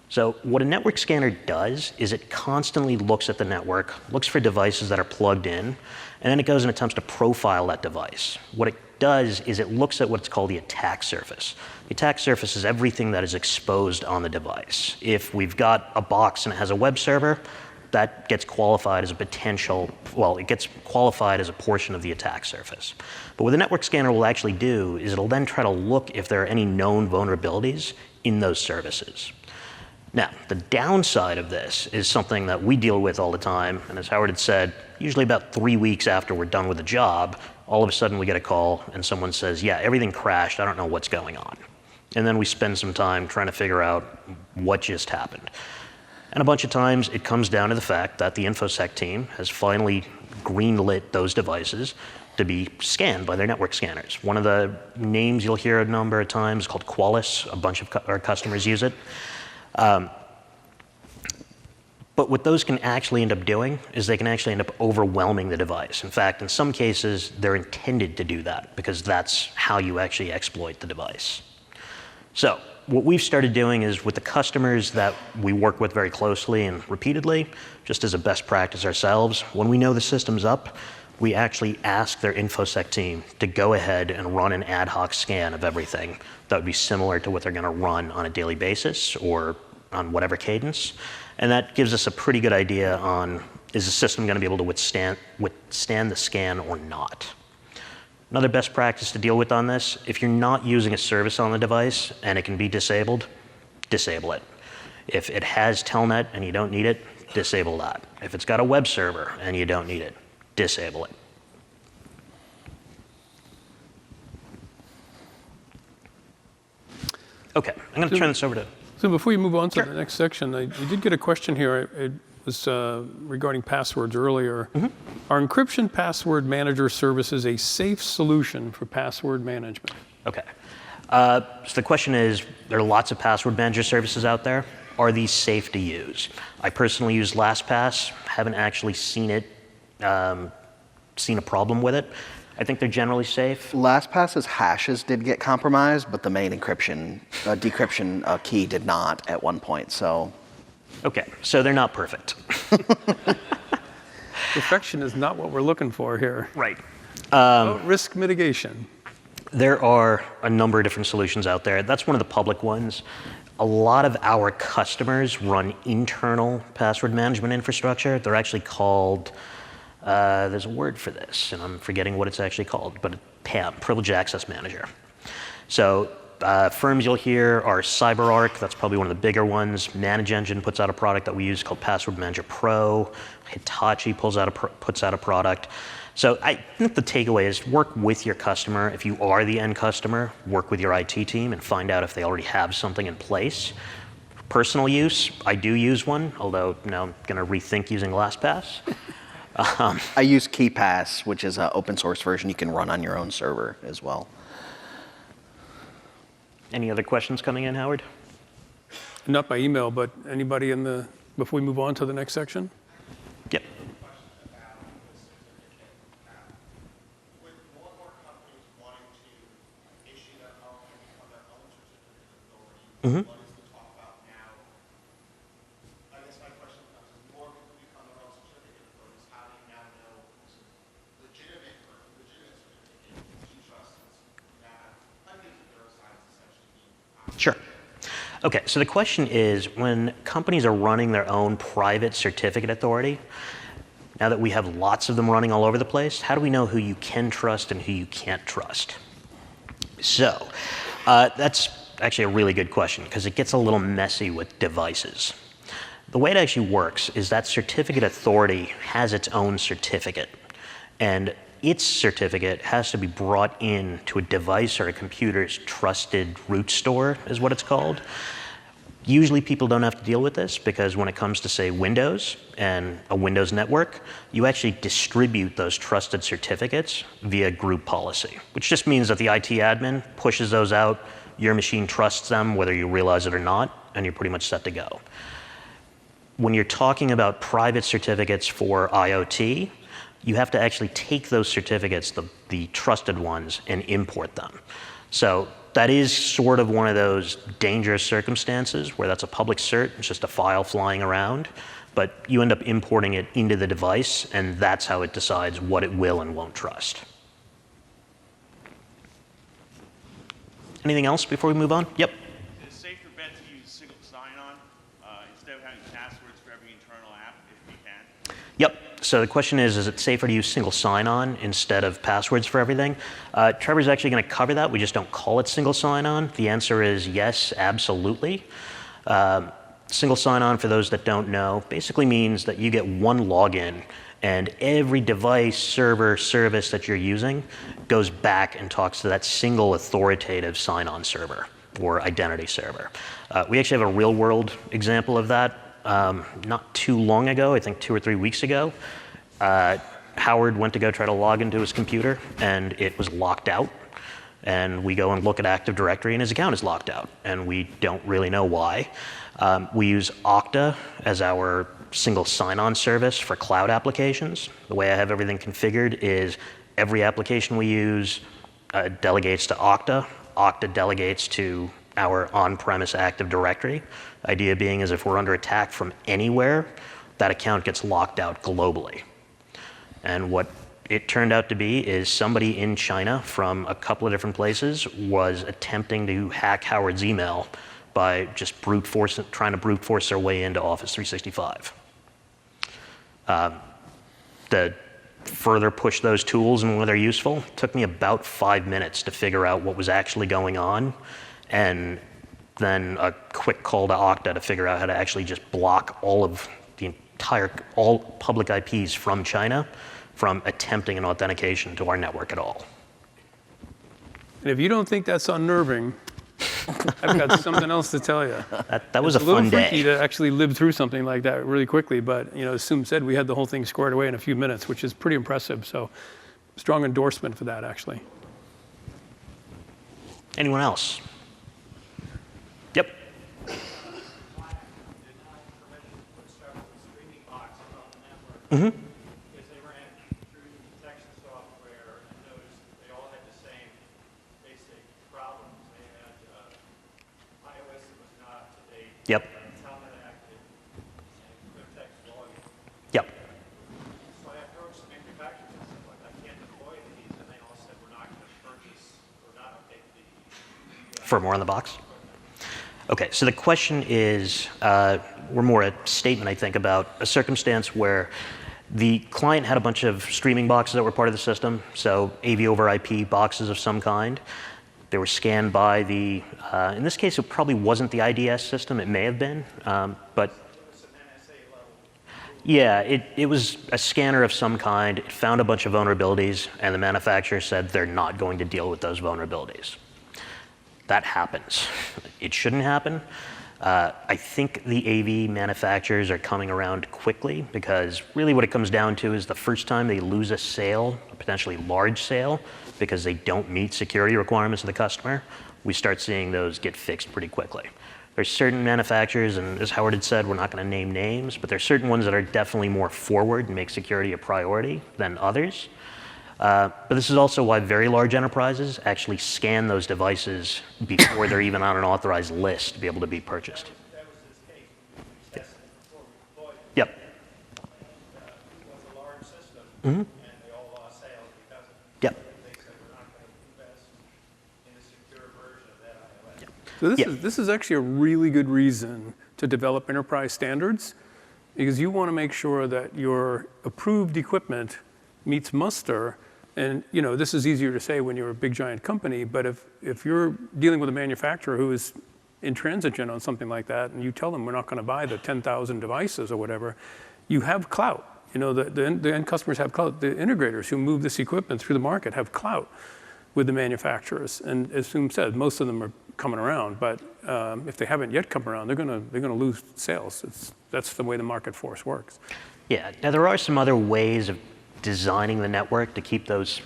So what a network scanner does is it constantly looks at the network, looks for devices that are plugged in, and then it goes and attempts to profile that device. What it does is it looks at what's called the attack surface. The attack surface is everything that is exposed on the device. If we've got a box and it has a web server, that gets qualified as a potential, well, it gets qualified as a portion of the attack surface. But what the network scanner will actually do is it'll then try to look if there are any known vulnerabilities in those services. Now, the downside of this is something that we deal with all the time, and as Howard had said, usually about 3 weeks after we're done with the job, all of a sudden we get a call and someone says, yeah, everything crashed, I don't know what's going on. And then we spend some time trying to figure out what just happened. And a bunch of times it comes down to the fact that the InfoSec team has finally greenlit those devices to be scanned by their network scanners. One of the names you'll hear a number of times called Qualys, a bunch of our customers use it. But what those can actually end up doing is they can actually end up overwhelming the device. In fact, in some cases, they're intended to do that because that's how you actually exploit the device. So what we've started doing is with the customers that we work with very closely and repeatedly, just as a best practice ourselves, when we know the system's up, we actually ask their InfoSec team to go ahead and run an ad hoc scan of everything that would be similar to what they're going to run on a daily basis or on whatever cadence. And that gives us a pretty good idea on, is the system going to be able to withstand the scan or not? Another best practice to deal with on this, if you're not using a service on the device and it can be disabled, disable it. If it has Telnet and you don't need it, disable that. If it's got a web server and you don't need it, disable it. Okay, I'm going to turn this over to... So before you move on to the next section, I did get a question here. It was regarding passwords earlier. Are encryption password manager services a safe solution for password management? Okay. So the question is, there are lots of password manager services out there. Are these safe to use? I personally use LastPass. Haven't actually seen a problem with it. I think they're generally safe. LastPass's hashes did get compromised, but the main encryption, decryption key did not at one point, so. Okay, so they're not perfect. Perfection is not what we're looking for here. Right. Risk mitigation. There are a number of different solutions out there. That's one of the public ones. A lot of our customers run internal password management infrastructure. They're actually called, there's a word for this, and I'm forgetting what it's actually called, but PAM, Privileged Access Manager. So firms you'll hear are CyberArk, that's probably one of the bigger ones. ManageEngine puts out a product that we use called Password Manager Pro. Hitachi puts out a product. So I think the takeaway is work with your customer. If you are the end customer, work with your IT team and find out if they already have something in place. Personal use, I do use one, although now I'm going to rethink using LastPass. I use KeyPass, which is an open source version you can run on your own server as well. Any other questions coming in, Howard? Not by email, but anybody before we move on to the next section? Yep. With more and more companies wanting to issue their own and become their own certificate authority, what is the talk about now? I guess my question becomes, as more people become their own certificate authorities, how do you now know it's a legitimate certificate you trust now have hundreds of neuroscience essentially being Sure. Okay, so the question is, when companies are running their own private certificate authority, Now that we have lots of them running all over the place, how do we know who you can trust and who you can't trust? So that's actually a really good question because it gets a little messy with devices. The way it actually works is that certificate authority has its own certificate, and its certificate has to be brought in to a device or a computer's trusted root store, is what it's called. Usually people don't have to deal with this because when it comes to, say, Windows and a Windows network, you actually distribute those trusted certificates via group policy, which just means that the IT admin pushes those out, your machine trusts them whether you realize it or not, and you're pretty much set to go. When you're talking about private certificates for IoT, you have to actually take those certificates, the trusted ones, and import them. So that is sort of one of those dangerous circumstances where that's a public cert, it's just a file flying around, but you end up importing it into the device, and that's how it decides what it will and won't trust. Anything else before we move on? Yep. Is it a safer bet to use single sign-on instead of having passwords for every internal app if you can? Yep. So the question is it safer to use single sign-on instead of passwords for everything? Trevor's actually going to cover that. We just don't call it single sign-on. The answer is yes, absolutely. Single sign-on, for those that don't know, basically means that you get one login and every device, server, service that you're using goes back and talks to that single authoritative sign-on server or identity server. We actually have a real-world example of that. Not too long ago, I think 2 or 3 weeks ago, Howard went to go try to log into his computer and it was locked out. And we go and look at Active Directory and his account is locked out. And we don't really know why. We use Okta as our single sign-on service for cloud applications. The way I have everything configured is every application we use delegates to Okta. Okta delegates to our on-premise Active Directory. Idea being is if we're under attack from anywhere, that account gets locked out globally. And what it turned out to be is somebody in China from a couple of different places was attempting to hack Howard's email by just trying to brute force their way into Office 365. To further push those tools and when they're useful, took me about 5 minutes to figure out what was actually going on, and then a quick call to Okta to figure out how to actually just block all public IPs from China from attempting an authentication to our network at all. And if you don't think that's unnerving, I've got something else to tell you. That was a fun It's a little freaky day. to actually live through something like that really quickly, but as Sum said, we had the whole thing squared away in a few minutes, which is pretty impressive. So strong endorsement for that, actually. Anyone else? Yep. Mm-hmm. Because they ran through detection software and noticed they all had the same basic problems. They had iOS that was not up to date, Yep. Telnet active, and clear text volume. Yep. So I approached the manufacturers and said, like, I can't deploy these, and they all said we're not going to purchase or not update the Firmware on the box? Okay, so the question is, we're more a statement, I think, about a circumstance where the client had a bunch of streaming boxes that were part of the system, so AV over IP boxes of some kind. They were scanned by the, in this case, it probably wasn't the IDS system, it may have been, but yeah, it was a scanner of some kind. It found a bunch of vulnerabilities, and the manufacturer said they're not going to deal with those vulnerabilities. That happens. It shouldn't happen. I think the AV manufacturers are coming around quickly because really what it comes down to is the first time they lose a sale, a potentially large sale, because they don't meet security requirements of the customer, we start seeing those get fixed pretty quickly. There's certain manufacturers, and as Howard had said, we're not going to name names, but there's certain ones that are definitely more forward and make security a priority than others. But this is also why very large enterprises actually scan those devices before they're even on an authorized list to be able to be purchased. That was his case. We tested it before we deployed it. Yep. It was a large system, Mm-hmm. and they all lost sales because of it. Yep. They said we're not going to invest in a secure version of that iOS. So Yeah. this is actually a really good reason to develop enterprise standards. because you want to make sure that your approved equipment meets muster. And this is easier to say when you're a big giant company, but if you're dealing with a manufacturer who is intransigent on something like that, and you tell them we're not going to buy the 10,000 devices or whatever, you have clout. The end customers have clout. The integrators who move this equipment through the market have clout with the manufacturers. And as Sum said, most of them are coming around, but if they haven't yet come around, they're gonna lose sales. That's the way the market force works. Yeah. Now there are some other ways of designing the network to keep those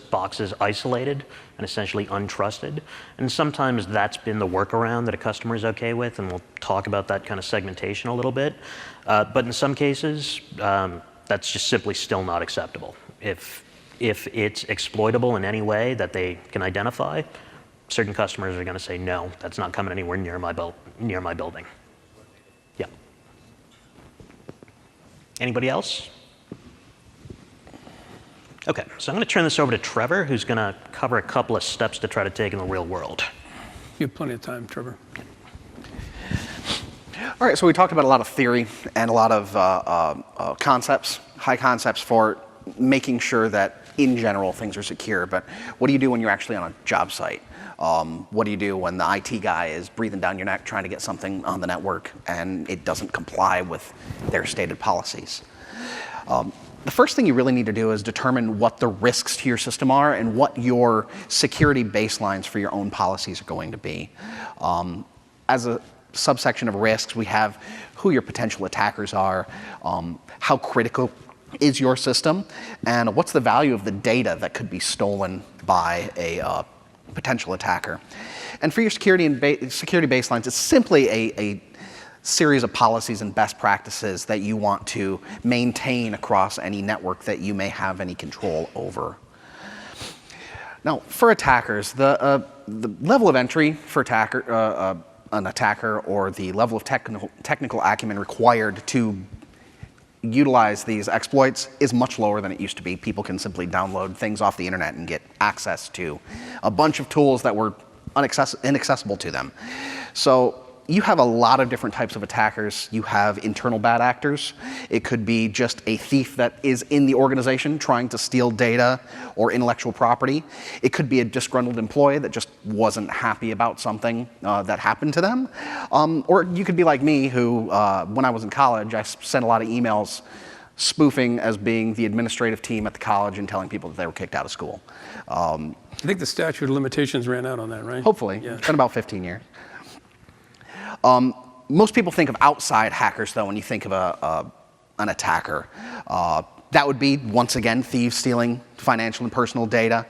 boxes isolated and essentially untrusted. And sometimes that's been the workaround that a customer is okay with, and we'll talk about that kind of segmentation a little bit. But in some cases, that's just simply still not acceptable. If it's exploitable in any way that they can identify, certain customers are going to say, no, that's not coming anywhere near my building. Yeah. Anybody else? Okay, so I'm going to turn this over to Trevor, who's going to cover a couple of steps to try to take in the real world. You have plenty of time, Trevor. All right, so we talked about a lot of theory and a lot of concepts, high concepts for making sure that in general things are secure. But what do you do when you're actually on a job site? What do you do when the IT guy is breathing down your neck trying to get something on the network and it doesn't comply with their stated policies? The first thing you really need to do is determine what the risks to your system are and what your security baselines for your own policies are going to be. As a subsection of risks, we have who your potential attackers are, how critical is your system, and what's the value of the data that could be stolen by a potential attacker. And for your security and security baselines, it's simply a series of policies and best practices that you want to maintain across any network that you may have any control over. Now, for attackers, the level of entry for an attacker or the level of technical acumen required to utilize these exploits is much lower than it used to be. People can simply download things off the internet and get access to a bunch of tools that were inaccessible to them. So you have a lot of different types of attackers. You have internal bad actors. It could be just a thief that is in the organization trying to steal data or intellectual property. It could be a disgruntled employee that just wasn't happy about something that happened to them. Or you could be like me, who, when I was in college, I sent a lot of emails spoofing as being the administrative team at the college and telling people that they were kicked out of school. I think the statute of limitations ran out on that, right? Hopefully. Yeah. It's been about 15 years. Most people think of outside hackers, though, when you think of an attacker. That would be, once again, thieves stealing financial and personal data,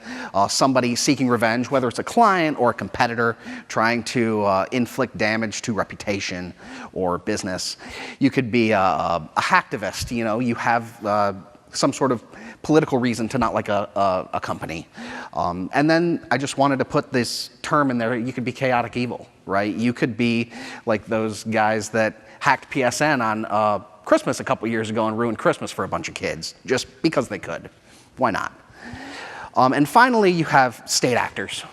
somebody seeking revenge, whether it's a client or a competitor trying to inflict damage to reputation or business. You could be a hacktivist. You have some sort of political reason to not like a company. And then I just wanted to put this term in there, you could be chaotic evil, right? You could be like those guys that hacked PSN on Christmas a couple years ago and ruined Christmas for a bunch of kids, just because they could. Why not? And finally, you have state actors,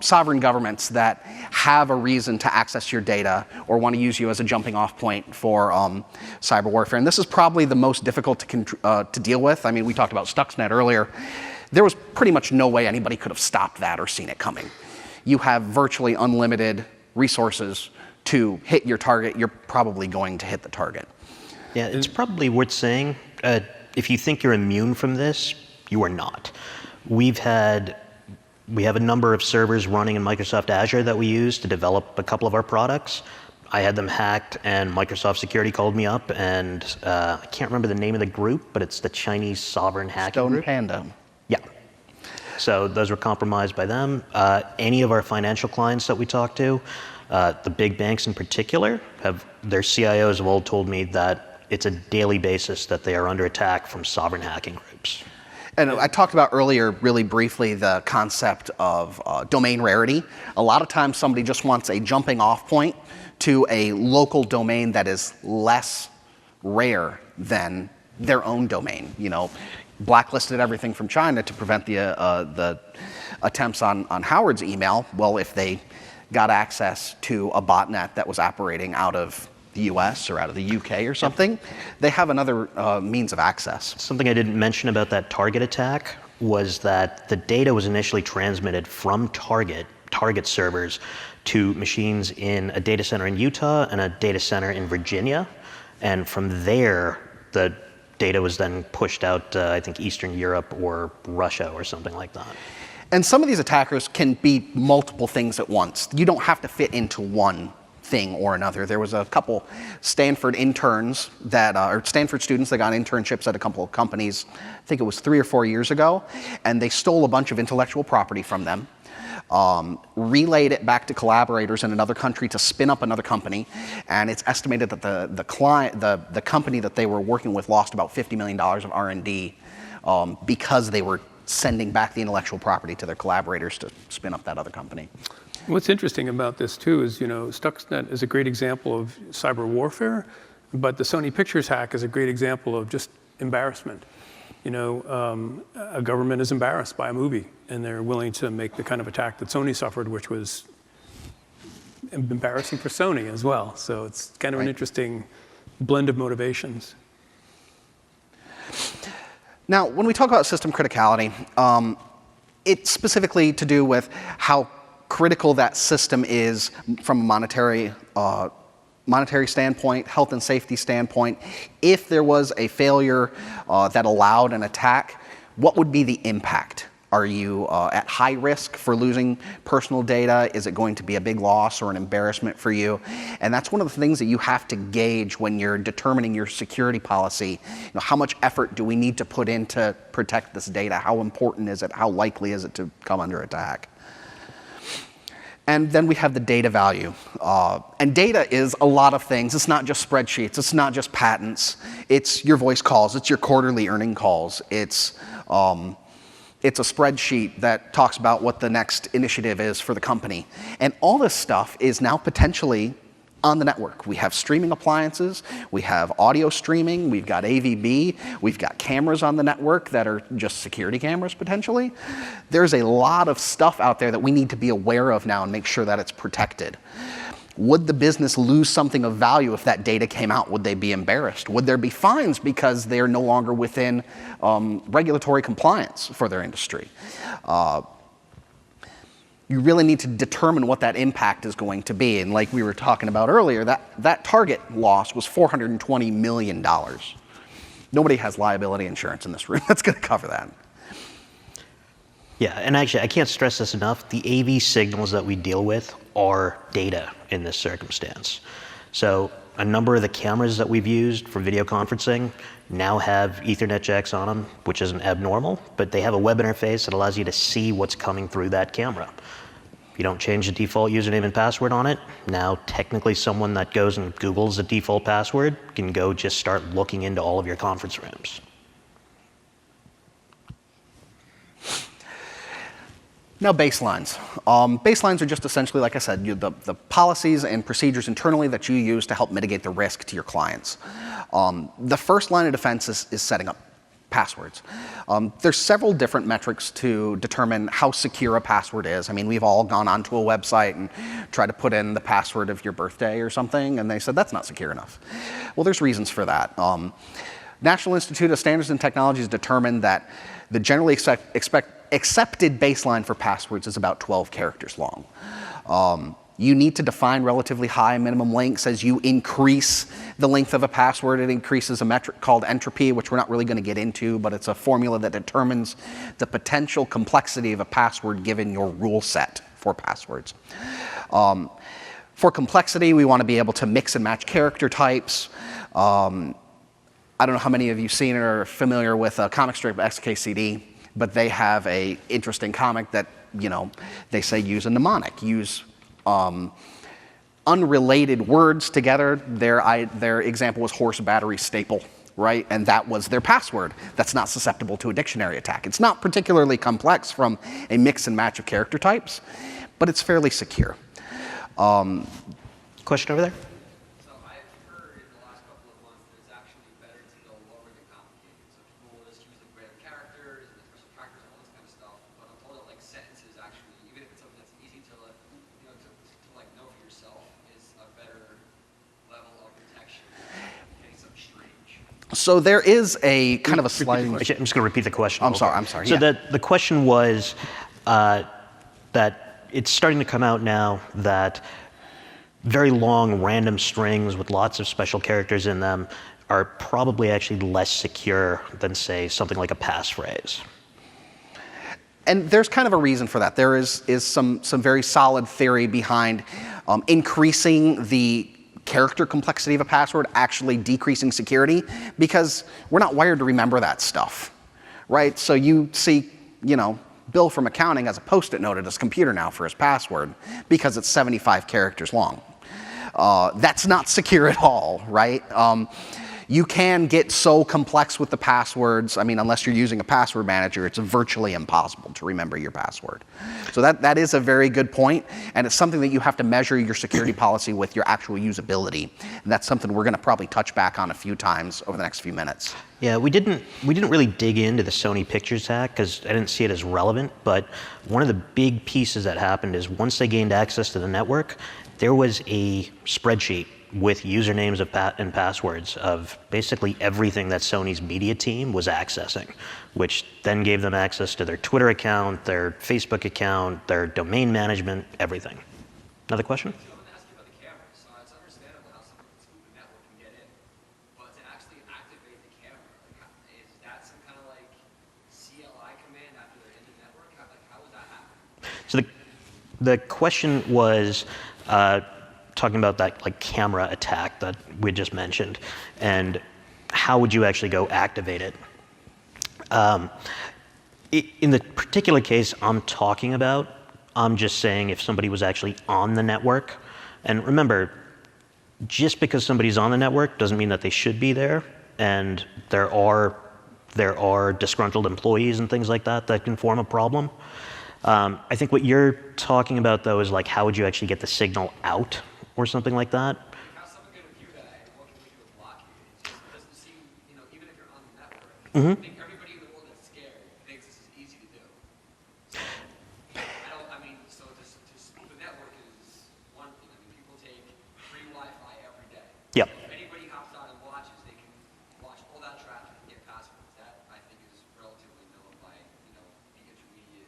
sovereign governments that have a reason to access your data or want to use you as a jumping off point for cyber warfare. And this is probably the most difficult to deal with. I mean, we talked about Stuxnet earlier. There was pretty much no way anybody could have stopped that or seen it coming. You have virtually unlimited resources to hit your target. You're probably going to hit the target. Yeah, it's probably worth saying, if you think you're immune from this, you are not. We have a number of servers running in Microsoft Azure that we use to develop a couple of our products. I had them hacked, and Microsoft Security called me up, and I can't remember the name of the group, but it's the Chinese sovereign hacking group. Panda. Yeah. So those were compromised by them. Any of our financial clients that we talk to, the big banks in particular, their CIOs have all told me that it's a daily basis that they are under attack from sovereign hacking groups. And I talked about earlier, really briefly, the concept of domain rarity. A lot of times somebody just wants a jumping off point to a local domain that is less rare than their own domain. Blacklisted everything from China to prevent the attempts on Howard's email. Well, if they got access to a botnet that was operating out of the US or out of the UK or something, they have another means of access. Something I didn't mention about that Target attack was that the data was initially transmitted from Target servers to machines in a data center in Utah and a data center in Virginia. And from there, the data was then pushed out, I think, Eastern Europe or Russia or something like that. And some of these attackers can be multiple things at once. You don't have to fit into one thing or another. There was a couple Stanford interns that, or Stanford students that got internships at a couple of companies, I think it was 3 or 4 years ago, and they stole a bunch of intellectual property from them, relayed it back to collaborators in another country to spin up another company, and it's estimated that the company that they were working with lost about $50 million of R&D because they were sending back the intellectual property to their collaborators to spin up that other company. What's interesting about this too is, Stuxnet is a great example of cyber warfare, but the Sony Pictures hack is a great example of just embarrassment. A government is embarrassed by a movie, and they're willing to make the kind of attack that Sony suffered, which was embarrassing for Sony as well. So it's kind of an interesting blend of motivations. Now, when we talk about system criticality, it's specifically to do with how critical that system is from a monetary standpoint, health and safety standpoint. If there was a failure that allowed an attack, what would be the impact? Are you at high risk for losing personal data? Is it going to be a big loss or an embarrassment for you? And that's one of the things that you have to gauge when you're determining your security policy. How much effort do we need to put in to protect this data? How important is it? How likely is it to come under attack? And then we have the data value. And data is a lot of things. It's not just spreadsheets. It's not just patents. It's your voice calls. It's your quarterly earning calls. It's a spreadsheet that talks about what the next initiative is for the company. And all this stuff is now potentially on the network. We have streaming appliances, we have audio streaming, we've got AVB, we've got cameras on the network that are just security cameras potentially. There's a lot of stuff out there that we need to be aware of now and make sure that it's protected. Would the business lose something of value if that data came out? Would they be embarrassed? Would there be fines because they're no longer within regulatory compliance for their industry? You really need to determine what that impact is going to be. And like we were talking about earlier, that Target loss was $420 million. Nobody has liability insurance in this room that's going to cover that. Yeah, and actually, I can't stress this enough. The AV signals that we deal with are data in this circumstance. So a number of the cameras that we've used for video conferencing now have Ethernet jacks on them, which isn't abnormal, but they have a web interface that allows you to see what's coming through that camera. If you don't change the default username and password on it, now technically someone that goes and Googles the default password can go just start looking into all of your conference rooms. Now, baselines. Baselines are just essentially, like I said, the policies and procedures internally that you use to help mitigate the risk to your clients. The first line of defense is setting up passwords. There's several different metrics to determine how secure a password is. I mean, we've all gone onto a website and tried to put in the password of your birthday or something, and they said that's not secure enough. Well, there's reasons for that. National Institute of Standards and Technology has determined that the generally accepted baseline for passwords is about 12 characters long. You need to define relatively high minimum lengths. As you increase the length of a password, it increases a metric called entropy, which we're not really going to get into, but it's a formula that determines the potential complexity of a password given your rule set for passwords. For complexity, we want to be able to mix and match character types. I don't know how many of you seen or are familiar with a comic strip XKCD, but they have a interesting comic that, they say use a mnemonic, use unrelated words together. Their example was horse battery staple, right? And that was their password. That's not susceptible to a dictionary attack. It's not particularly complex from a mix and match of character types, but it's fairly secure. Question over there? So I've heard in the last couple of months that it's actually better to go lower than complicated. So people will just use like random characters and special characters and all this kind of stuff. But I'm told that like sentences actually, even if it's something that's easy to to know for yourself, is a better level of protection So there is a kind of a sliding. Actually, I'm just going to repeat the question. I'm sorry. So Yeah. the question was that it's starting to come out now that very long random strings with lots of special characters in them are probably actually less secure than, say, something like a passphrase. And there's kind of a reason for that. There is some very solid theory behind increasing the character complexity of a password, actually decreasing security, because we're not wired to remember that stuff, right? So you see, Bill from accounting has a Post-it note at his computer now for his password because it's 75 characters long. That's not secure at all, right? You can get so complex with the passwords. I mean, unless you're using a password manager, it's virtually impossible to remember your password. So that is a very good point, and it's something that you have to measure your security policy with your actual usability. And that's something we're going to probably touch back on a few times over the next few minutes. Yeah, we didn't really dig into the Sony Pictures hack because I didn't see it as relevant, but one of the big pieces that happened is once they gained access to the network, there was a spreadsheet with usernames and passwords of basically everything that Sony's media team was accessing, which then gave them access to their Twitter account, their Facebook account, their domain management, everything. Another question? I want to ask you about the camera. So it's understandable how someone can scoop the network and get in, but to actually activate the camera, is that some kind of like CLI command after they're in the network? How would that happen? So the question was talking about that like camera attack that we just mentioned, and how would you actually go activate it? In the particular case I'm talking about, I'm just saying if somebody was actually on the network. And remember, just because somebody's on the network doesn't mean that they should be there. And there are disgruntled employees and things like that that can form a problem. I think what you're talking about, though, is like how would you actually get the signal out or something like that? How's someone going to view that and what can we do to block you? It just doesn't seem, even if you're on the network, I think everybody in the world that's scared thinks this is easy to do. So to spoof the network is one thing. I mean, people take free Wi-Fi every day. Yep. If anybody hops on and watches, they can watch all that traffic and get passwords. That, I think, is relatively known by, the intermediate.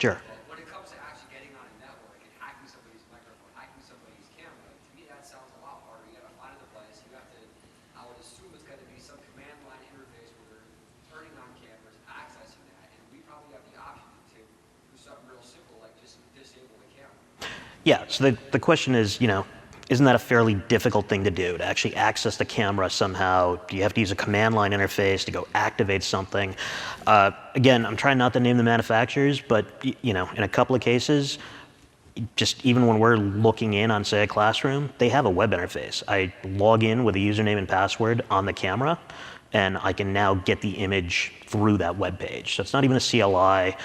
Sure. But when it comes to actually getting on a network and hacking somebody's microphone, hacking somebody's camera, to me that sounds a lot harder. You got to find a device. You have to, I would assume it's going to be some command line interface where they're turning on cameras, accessing that, and we probably have the option to do something real simple like just disable the camera. Yeah, so the question is, isn't that a fairly difficult thing to do, to actually access the camera somehow? Do you have to use a command line interface to go activate something? Again, I'm trying not to name the manufacturers, but in a couple of cases, just even when we're looking in on, say, a classroom, they have a web interface. I log in with a username and password on the camera, and I can now get the image through that web page. So it's not even a CLI.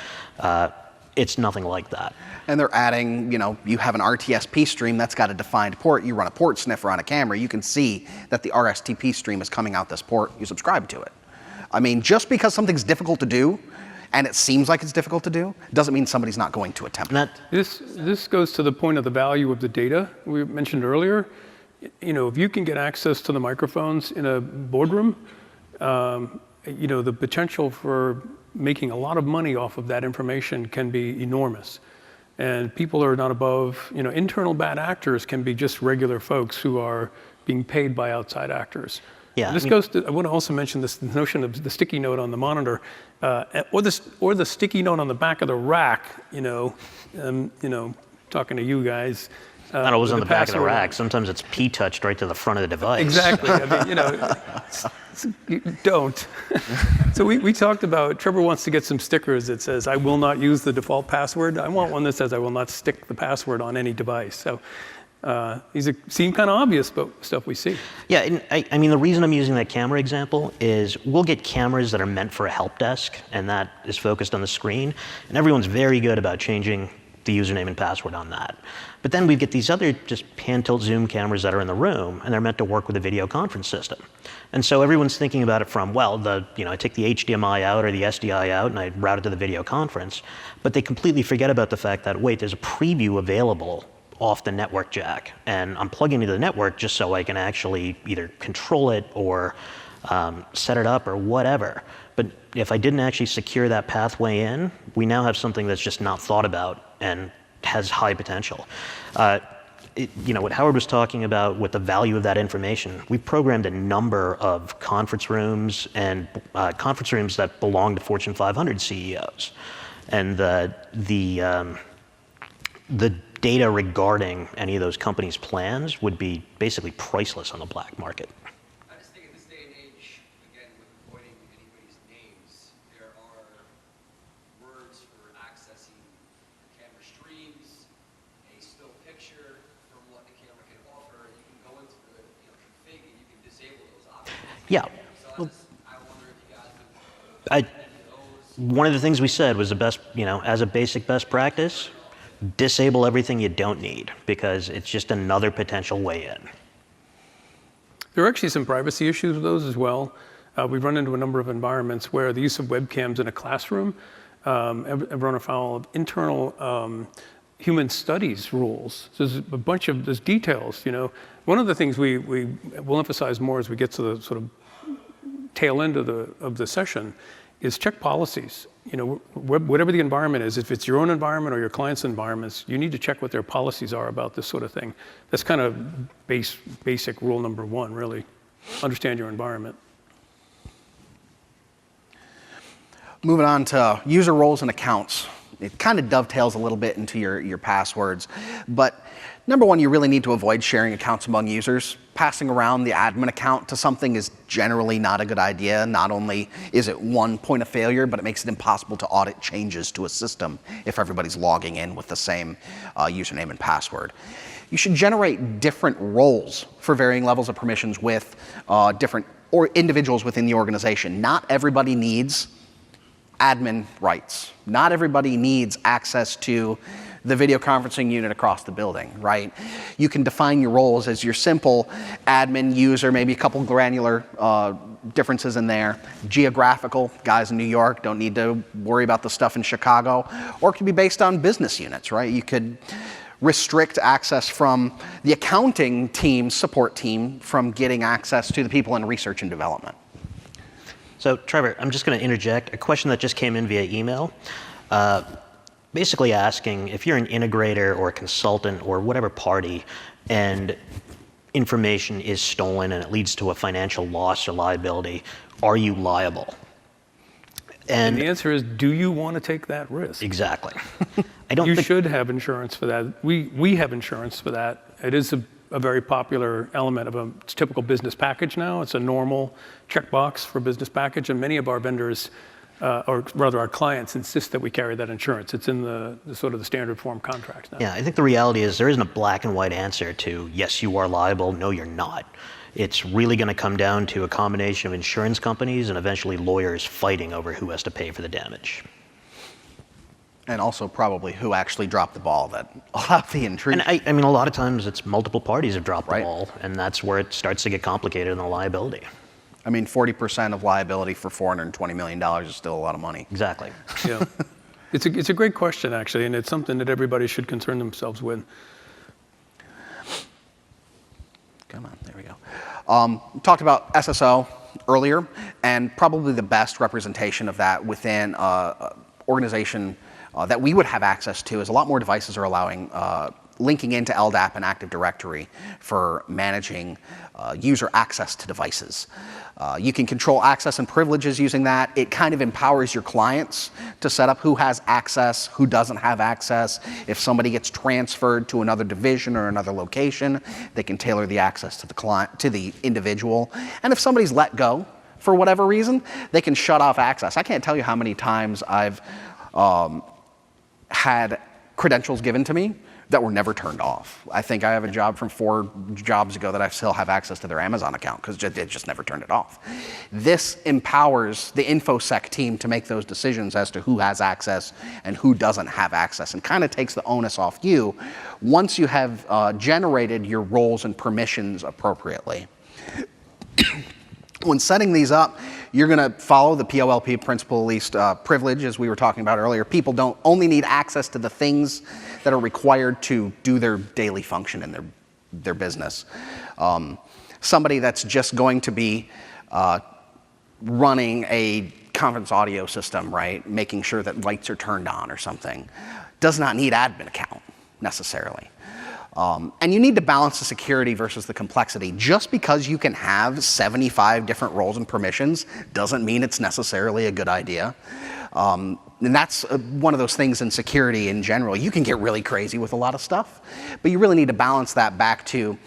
It's nothing like that. And they're adding, you have an RTSP stream that's got a defined port. You run a port sniffer on a camera, you can see that the RSTP stream is coming out this port. You subscribe to it. I mean, just because something's difficult to do, and it seems like it's difficult to do, doesn't mean somebody's not going to attempt it. This goes to the point of the value of the data we mentioned earlier. If you can get access to the microphones in a boardroom, the potential for making a lot of money off of that information can be enormous. And people are not above, internal bad actors can be just regular folks who are being paid by outside actors. Yeah, This goes to, I want to also mention this notion of the sticky note on the monitor, or the sticky note on the back of the rack, talking to you guys. Not always on with the back of the password. rack. Sometimes it's P-touched right to the front of the device. Exactly. I mean, you don't. So we talked about, Trevor wants to get some stickers that says, I will not use the default password. I want one that says, I will not stick the password on any device. So these seem kind of obvious, but stuff we see. Yeah, and I mean, the reason I'm using that camera example is we'll get cameras that are meant for a help desk, and that is focused on the screen, and everyone's very good about changing the username and password on that. But then we get these other just pan tilt zoom cameras that are in the room, and they're meant to work with a video conference system. And so everyone's thinking about it from, well, I take the HDMI out or the SDI out and I route it to the video conference, but they completely forget about the fact that, wait, there's a preview available off the network jack, and I'm plugging into the network just so I can actually either control it or set it up, or whatever. But if I didn't actually secure that pathway in, we now have something that's just not thought about and has high potential. What Howard was talking about with the value of that information, we programmed a number of conference rooms and conference rooms that belong to Fortune 500 CEOs. And the data regarding any of those companies' plans would be basically priceless on the black market. I just think in this day and age, again, with avoiding anybody's names, there are words for accessing the camera streams, a still picture from what the camera can offer. You can go into the config and you can disable those options. Yeah. So I wonder if you guys would One of the things we said was the best, as a basic best practice, disable everything you don't need, because it's just another potential way in. There are actually some privacy issues with those as well. We've run into a number of environments where the use of webcams in a classroom have run afoul of internal human studies rules. So there's a bunch of there's details. One of the things we will emphasize more as we get to the sort of tail end of the session is check policies. Whatever the environment is, if it's your own environment or your client's environments, you need to check what their policies are about this sort of thing. That's kind of basic rule number one, really. Understand your environment. Moving on to user roles and accounts. It kind of dovetails a little bit into your passwords. But number one, you really need to avoid sharing accounts among users. Passing around the admin account to something is generally not a good idea. Not only is it one point of failure, but it makes it impossible to audit changes to a system if everybody's logging in with the same username and password. You should generate different roles for varying levels of permissions with different individuals within the organization. Not everybody needs admin rights. Not everybody needs access to the video conferencing unit across the building, right? You can define your roles as your simple admin, user, maybe a couple granular differences in there. Geographical, guys in New York don't need to worry about the stuff in Chicago. Or it could be based on business units, right? You could restrict access from the accounting team, support team, from getting access to the people in research and development. So, Trevor, I'm just going to interject a question that just came in via email, basically asking if you're an integrator or a consultant or whatever party and information is stolen and it leads to a financial loss or liability, are you liable? And the answer is, do you want to take that risk? Exactly. You should have insurance for that. We have insurance for that. It is a very popular element of a typical business package now. It's a normal checkbox for business package, and many of our vendors, or rather our clients, insist that we carry that insurance. It's in the sort of the standard form contracts now. Yeah, I think the reality is there isn't a black and white answer to yes, you are liable, no, you're not. It's really going to come down to a combination of insurance companies and eventually lawyers fighting over who has to pay for the damage. And also probably who actually dropped the ball that allowed the intrusion. And I mean, a lot of times it's multiple parties have dropped the ball, and that's where it starts to get complicated in the liability. I mean, 40% of liability for $420 million is still a lot of money. Exactly. Yeah. It's a great question, actually, and it's something that everybody should concern themselves with. Come on, there we go. Talked about SSO earlier, and probably the best representation of that within organization that we would have access to is a lot more devices are allowing linking into LDAP and Active Directory for managing user access to devices. You can control access and privileges using that. It kind of empowers your clients to set up who has access, who doesn't have access. If somebody gets transferred to another division or another location, they can tailor the access to the client, to the individual. And if somebody's let go for whatever reason, they can shut off access. I can't tell you how many times I've had credentials given to me that were never turned off. I think I have a job from 4 jobs ago that I still have access to their Amazon account because it just never turned it off. This empowers the InfoSec team to make those decisions as to who has access and who doesn't have access, and kind of takes the onus off you once you have generated your roles and permissions appropriately. When setting these up, you're going to follow the POLP, principal least privilege, as we were talking about earlier. People don't only need access to the things that are required to do their daily function in their business. Somebody that's just going to be running a conference audio system, right? Making sure that lights are turned on or something. Does not need admin account necessarily. And you need to balance the security versus the complexity. Just because you can have 75 different roles and permissions doesn't mean it's necessarily a good idea. And that's one of those things in security in general. You can get really crazy with a lot of stuff, but you really need to balance that back to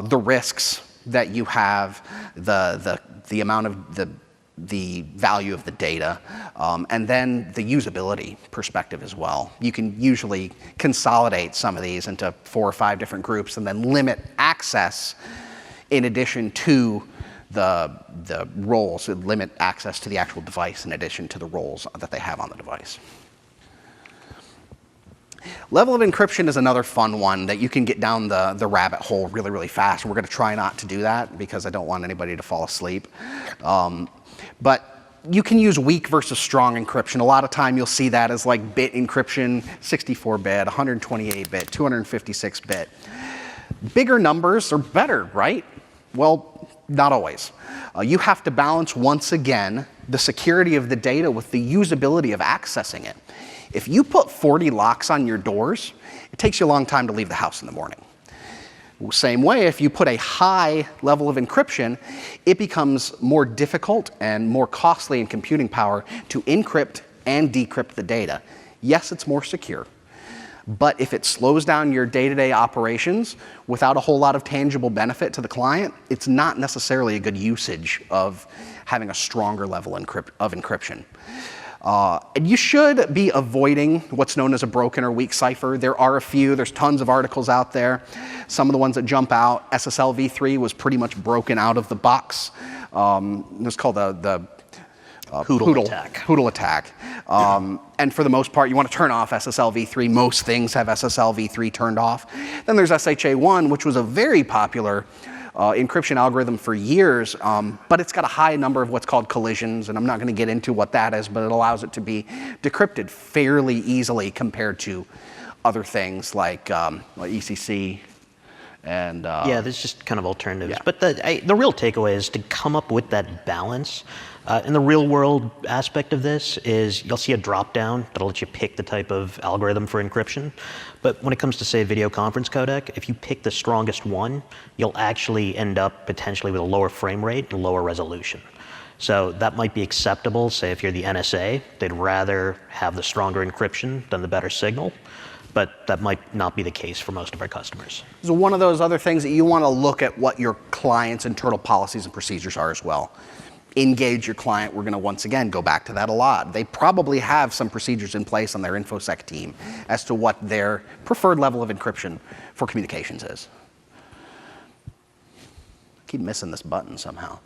the risks that you have, the amount of the value of the data, and then the usability perspective as well. You can usually consolidate some of these into 4 or 5 different groups and then limit access in addition to the roles, limit access to the actual device in addition to the roles that they have on the device. Level of encryption is another fun one that you can get down the rabbit hole really, really fast. We're going to try not to do that because I don't want anybody to fall asleep. But you can use weak versus strong encryption. A lot of time you'll see that as like bit encryption, 64-bit, 128-bit, 256-bit. Bigger numbers are better, right? Well, not always. You have to balance, once again, the security of the data with the usability of accessing it. If you put 40 locks on your doors, it takes you a long time to leave the house in the morning. Same way, if you put a high level of encryption, it becomes more difficult and more costly in computing power to encrypt and decrypt the data. Yes, it's more secure, but if it slows down your day-to-day operations without a whole lot of tangible benefit to the client, it's not necessarily a good usage of having a stronger level of encryption. And you should be avoiding what's known as a broken or weak cipher. There are a few. There's tons of articles out there. Some of the ones that jump out, SSL v3 was pretty much broken out of the box. It was called the Poodle attack. And for the most part, you want to turn off SSL v3. Most things have SSL v3 turned off. Then there's SHA-1, which was a very popular encryption algorithm for years, but it's got a high number of what's called collisions, and I'm not going to get into what that is, but it allows it to be decrypted fairly easily compared to other things like ECC and... yeah, there's just kind of alternatives. Yeah. But the real takeaway is to come up with that balance. In the real world aspect of this is you'll see a drop down that'll let you pick the type of algorithm for encryption. But when it comes to, say, video conference codec, if you pick the strongest one, you'll actually end up potentially with a lower frame rate and lower resolution. So that might be acceptable, say if you're the NSA, they'd rather have the stronger encryption than the better signal. But that might not be the case for most of our customers. So one of those other things that you want to look at what your client's internal policies and procedures are as well. Engage your client. We're going to once again go back to that a lot. They probably have some procedures in place on their InfoSec team as to what their preferred level of encryption for communications is. I keep missing this button somehow.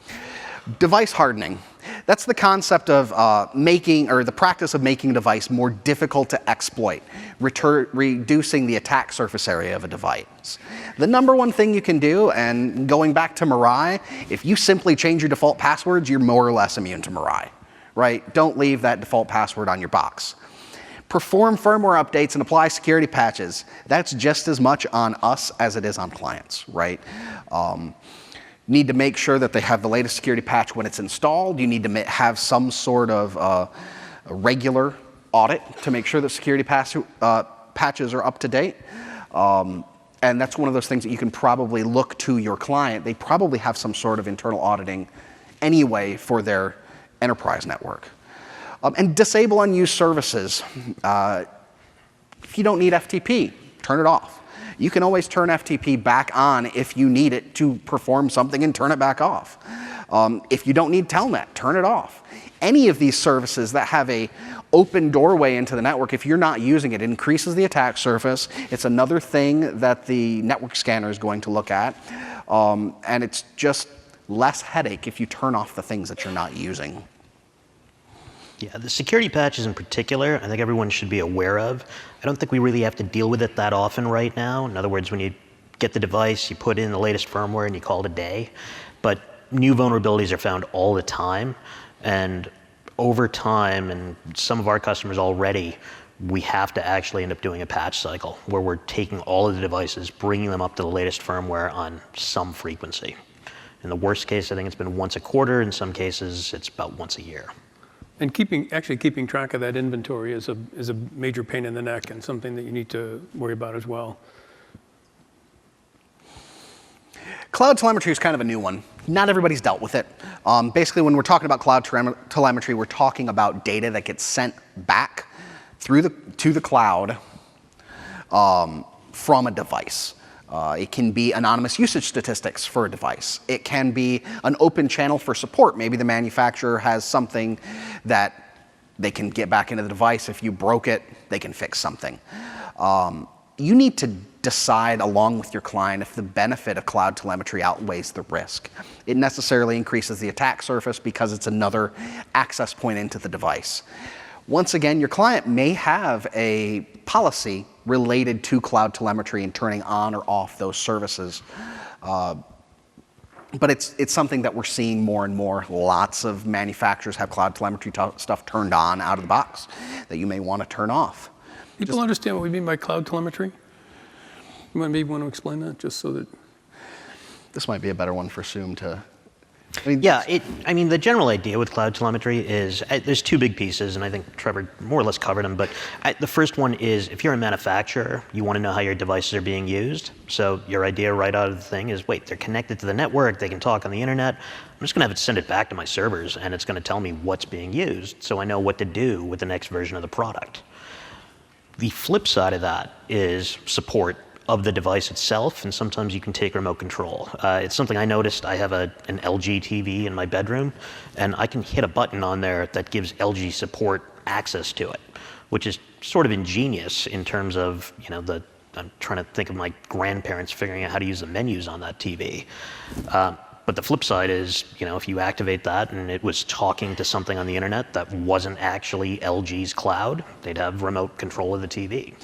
Device hardening. That's the concept of the practice of making a device more difficult to exploit, reducing the attack surface area of a device. The number one thing you can do, and going back to Mirai, if you simply change your default passwords, you're more or less immune to Mirai, right? Don't leave that default password on your box. Perform firmware updates and apply security patches. That's just as much on us as it is on clients, right? Need to make sure that they have the latest security patch when it's installed. You need to have some sort of a regular audit to make sure that security patches are up to date. And that's one of those things that you can probably look to your client. They probably have some sort of internal auditing anyway for their enterprise network. And disable unused services. If you don't need FTP, turn it off. You can always turn FTP back on if you need it to perform something and turn it back off. If you don't need Telnet, turn it off. Any of these services that have a open doorway into the network, if you're not using it, it increases the attack surface. It's another thing that the network scanner is going to look at. And it's just less headache if you turn off the things that you're not using. Yeah, the security patches in particular, I think everyone should be aware of. I don't think we really have to deal with it that often right now. In other words, when you get the device, you put in the latest firmware and you call it a day. But new vulnerabilities are found all the time. And over time, and some of our customers already, we have to actually end up doing a patch cycle where we're taking all of the devices, bringing them up to the latest firmware on some frequency. In the worst case, I think it's been once a quarter. In some cases, it's about once a year. And actually keeping track of that inventory is a major pain in the neck and something that you need to worry about as well. Cloud telemetry is kind of a new one. Not everybody's dealt with it. Basically, when we're talking about cloud telemetry, we're talking about data that gets sent back to the cloud from a device. It can be anonymous usage statistics for a device. It can be an open channel for support. Maybe the manufacturer has something that they can get back into the device. If you broke it, they can fix something. You need to decide along with your client if the benefit of cloud telemetry outweighs the risk. It necessarily increases the attack surface because it's another access point into the device. Once again, your client may have a policy related to cloud telemetry and turning on or off those services. But it's something that we're seeing more and more. Lots of manufacturers have cloud telemetry stuff turned on out of the box that you may want to turn off. People understand what we mean by cloud telemetry? You maybe want to explain that just so that... This might be a better one for Sum to... Yeah, the general idea with cloud telemetry is there's two big pieces, and I think Trevor more or less covered them, but the first one is if you're a manufacturer, you want to know how your devices are being used. So your idea right out of the thing is, wait, they're connected to the network, they can talk on the internet. I'm just going to have it send it back to my servers, and it's going to tell me what's being used, so I know what to do with the next version of the product. The flip side of that is support of the device itself, and sometimes you can take remote control. It's something I noticed. I have an LG TV in my bedroom, and I can hit a button on there that gives LG support access to it, which is sort of ingenious in terms of, I'm trying to think of my grandparents figuring out how to use the menus on that TV. But the flip side is, if you activate that and it was talking to something on the internet that wasn't actually LG's cloud, they'd have remote control of the TV.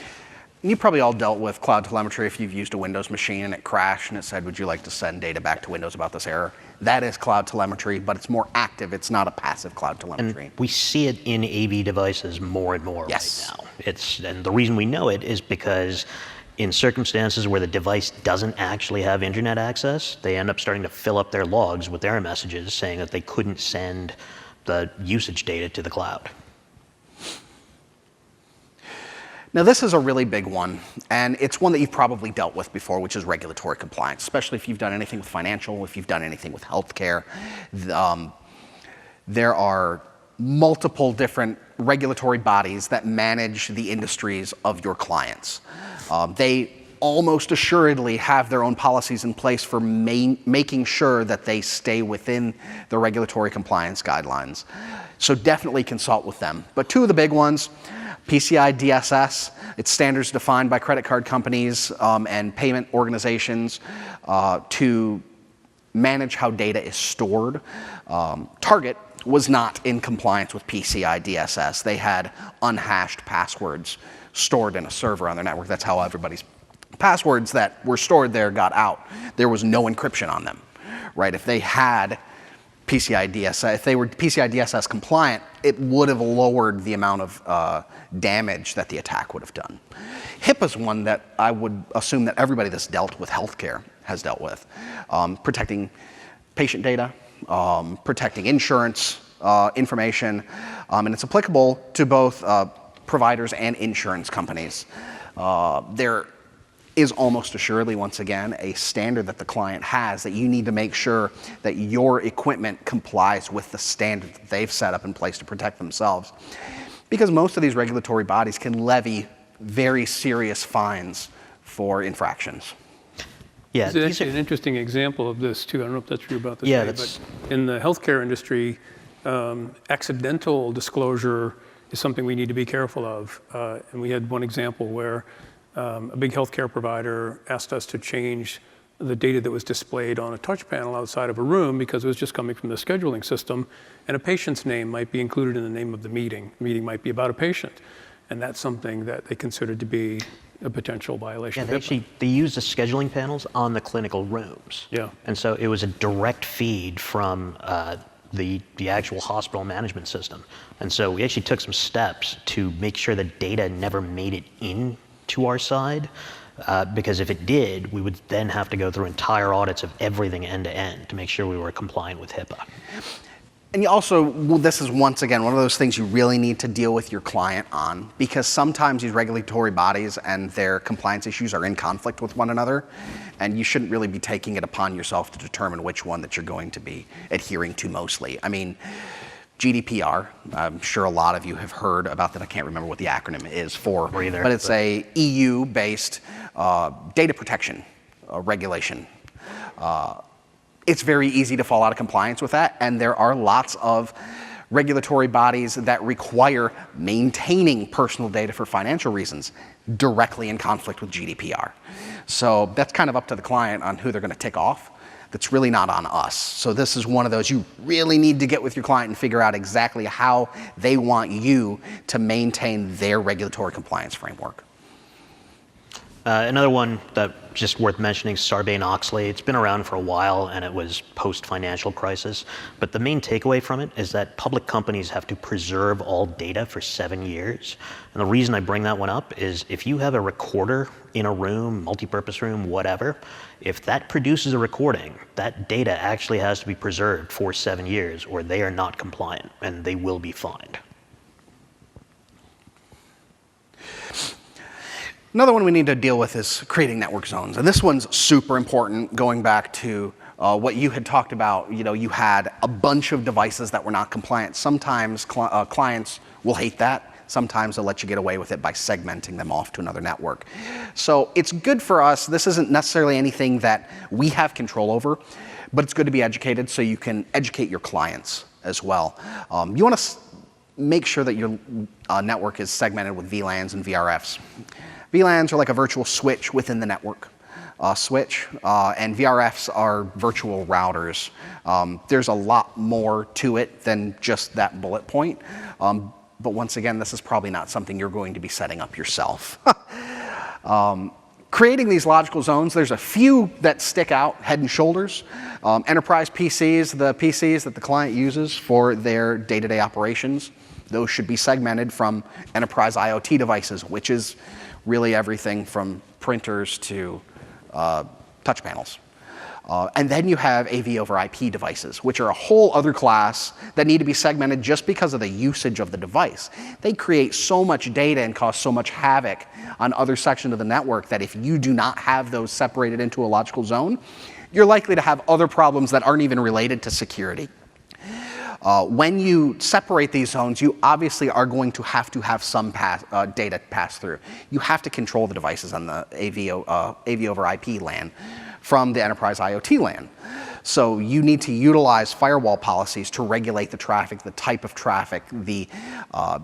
You probably all dealt with cloud telemetry if you've used a Windows machine and it crashed and it said, would you like to send data back to Windows about this error? That is cloud telemetry, but it's more active. It's not a passive cloud telemetry. And we see it in AV devices more and more right now. And the reason we know it is because in circumstances where the device doesn't actually have internet access, they end up starting to fill up their logs with error messages saying that they couldn't send the usage data to the cloud. Now, this is a really big one, and it's one that you've probably dealt with before, which is regulatory compliance, especially if you've done anything with financial, if you've done anything with healthcare. There are multiple different regulatory bodies that manage the industries of your clients. They almost assuredly have their own policies in place for making sure that they stay within the regulatory compliance guidelines. So definitely consult with them. But two of the big ones, PCI DSS, it's standards defined by credit card companies and payment organizations to manage how data is stored. Target was not in compliance with PCI DSS. They had unhashed passwords stored in a server on their network. That's how everybody's passwords that were stored there got out. There was no encryption on them, right? If they had PCI DSS, if they were PCI DSS compliant, it would have lowered the amount of damage that the attack would have done. HIPAA's one that I would assume that everybody that's dealt with healthcare has dealt with. Protecting patient data, protecting insurance information, and it's applicable to both providers and insurance companies. There is almost assuredly, once again, a standard that the client has that you need to make sure that your equipment complies with the standard that they've set up in place to protect themselves. Because most of these regulatory bodies can levy very serious fines for infractions. Yeah, This is actually an interesting example of this, too. I don't know if that's true about this, Yeah, but in the healthcare industry, accidental disclosure is something we need to be careful of. And we had one example where a big healthcare provider asked us to change the data that was displayed on a touch panel outside of a room because it was just coming from the scheduling system, and a patient's name might be included in the name of the meeting. The meeting might be about a patient, and that's something that they considered to be a potential violation of HIPAA. They used the scheduling panels on the clinical rooms. Yeah. And so it was a direct feed from the actual hospital management system. And so we actually took some steps to make sure that data never made it in to our side. Because if it did, we would then have to go through entire audits of everything end to end to make sure we were compliant with HIPAA. And you also, well, this is once again one of those things you really need to deal with your client on, because sometimes these regulatory bodies and their compliance issues are in conflict with one another, and you shouldn't really be taking it upon yourself to determine which one that you're going to be adhering to mostly. I mean, GDPR, I'm sure a lot of you have heard about that. I can't remember what the acronym is for, but it's a EU-based data protection regulation. It's very easy to fall out of compliance with that, and there are lots of regulatory bodies that require maintaining personal data for financial reasons directly in conflict with GDPR. So that's kind of up to the client on who they're going to tick off. That's really not on us. So this is one of those you really need to get with your client and figure out exactly how they want you to maintain their regulatory compliance framework. Another one that just worth mentioning, Sarbanes-Oxley. It's been around for a while, and it was post-financial crisis. But the main takeaway from it is that public companies have to preserve all data for 7 years. And the reason I bring that one up is if you have a recorder in a room, multi-purpose room, whatever, if that produces a recording, that data actually has to be preserved for 7 years, or they are not compliant, and they will be fined. Another one we need to deal with is creating network zones. And this one's super important, going back to what you had talked about. You know, you had a bunch of devices that were not compliant. Sometimes clients will hate that. Sometimes they'll let you get away with it by segmenting them off to another network. So it's good for us. This isn't necessarily anything that we have control over, but it's good to be educated so you can educate your clients as well. You want to make sure that your network is segmented with VLANs and VRFs. VLANs are like a virtual switch within the network switch, and VRFs are virtual routers. There's a lot more to it than just that bullet point, but once again, this is probably not something you're going to be setting up yourself. Creating these logical zones, there's a few that stick out head and shoulders. Enterprise PCs, the PCs that the client uses for their day-to-day operations, those should be segmented from enterprise IoT devices, which is really everything from printers to touch panels. And then you have AV over IP devices, which are a whole other class that need to be segmented just because of the usage of the device. They create so much data and cause so much havoc on other sections of the network that if you do not have those separated into a logical zone, you're likely to have other problems that aren't even related to security. When you separate these zones, you obviously are going to have some data pass through. You have to control the devices on the AV over IP LAN from the enterprise IoT LAN. So you need to utilize firewall policies to regulate the traffic, the type of traffic, the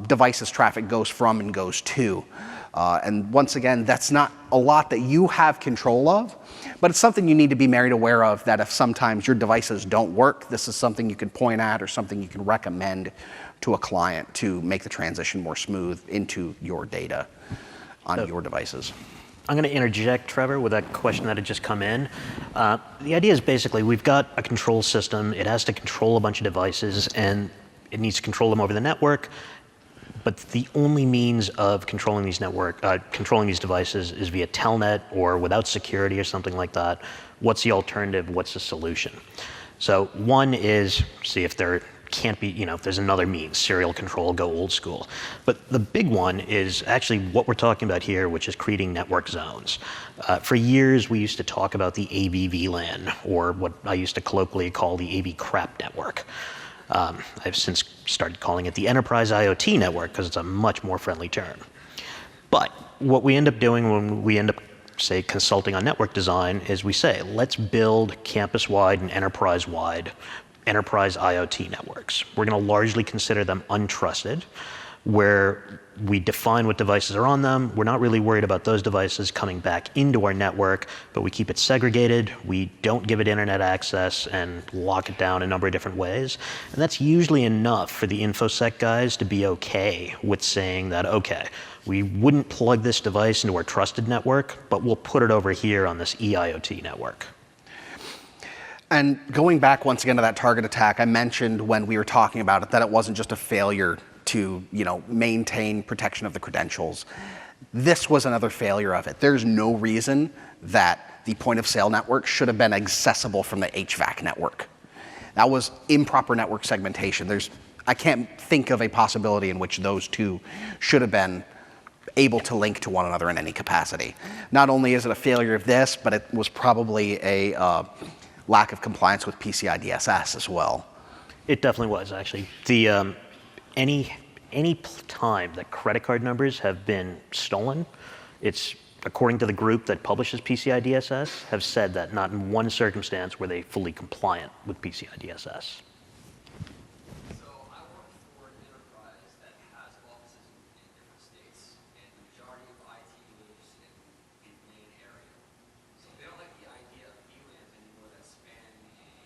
devices traffic goes from and goes to. And once again, that's not a lot that you have control of, but it's something you need to be made aware of, that if sometimes your devices don't work, this is something you can point at or something you can recommend to a client to make the transition more smooth into your data on your devices. I'm going to interject, Trevor, with that question that had just come in. The idea is basically we've got a control system. It has to control a bunch of devices, and it needs to control them over the network. But the only means of controlling these devices is via telnet or without security or something like that. What's the alternative? What's the solution? So one is see if there can't be, if there's another means, serial control, go old school. But the big one is actually what we're talking about here, which is creating network zones. For years, we used to talk about the AV VLAN, or what I used to colloquially call the AV crap network. I've since started calling it the enterprise IoT network because it's a much more friendly term. But what we end up doing when we end up, say, consulting on network design is we say, let's build campus-wide and enterprise-wide enterprise IoT networks. We're going to largely consider them untrusted, where we define what devices are on them. We're not really worried about those devices coming back into our network, but we keep it segregated. We don't give it internet access and lock it down a number of different ways. And that's usually enough for the InfoSec guys to be okay with saying that, okay, we wouldn't plug this device into our trusted network, but we'll put it over here on this eIoT network. And going back once again to that target attack, I mentioned when we were talking about it that it wasn't just a failure to maintain protection of the credentials. This was another failure of it. There's no reason that the point of sale network should have been accessible from the HVAC network. That was improper network segmentation. I can't think of a possibility in which those two should have been able to link to one another in any capacity. Not only is it a failure of this, but it was probably a lack of compliance with PCI DSS as well. It definitely was, actually. Any time that credit card numbers have been stolen, it's, according to the group that publishes PCI DSS, have said that not in one circumstance were they fully compliant with PCI DSS. So I work for an enterprise that has offices in different states, and the majority of IT lives in the main area. So they don't like the idea of VLANs anymore that span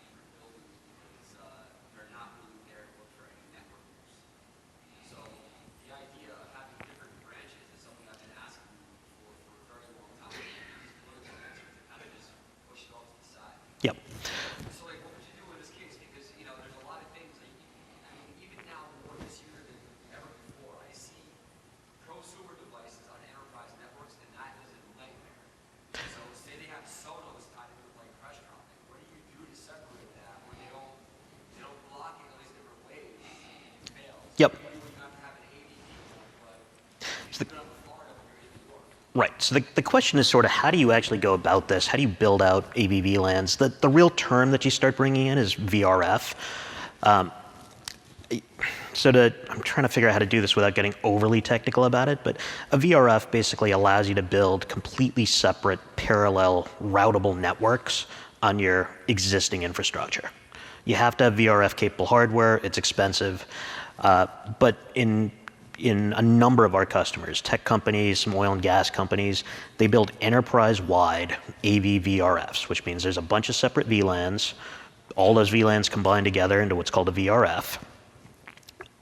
different buildings because they're not really there to look for any network use. So the idea of having different branches is something I've been asking for a very long time. These political answers to kind of just push it off to the side. Yep. So like, what would you do in this case? Because there's a lot of things. Like, I mean, even now more this year than ever before, I see prosumer devices on enterprise networks, and that is a nightmare. So say they have Sonos tied into like restaurant. Like, what do you do to separate that when they don't block it in all these different ways? It fails. Yep. You have to have an ADD, but So you're not in Florida when you're in New York. Right. So the question is sort of, how do you actually go about this? How do you build out AV VLANs? The real term that you start bringing in is VRF. I'm trying to figure out how to do this without getting overly technical about it, but a VRF basically allows you to build completely separate, parallel, routable networks on your existing infrastructure. You have to have VRF-capable hardware. It's expensive. But in a number of our customers, tech companies, some oil and gas companies, they build enterprise-wide AV VRFs, which means there's a bunch of separate VLANs. All those VLANs combine together into what's called a VRF.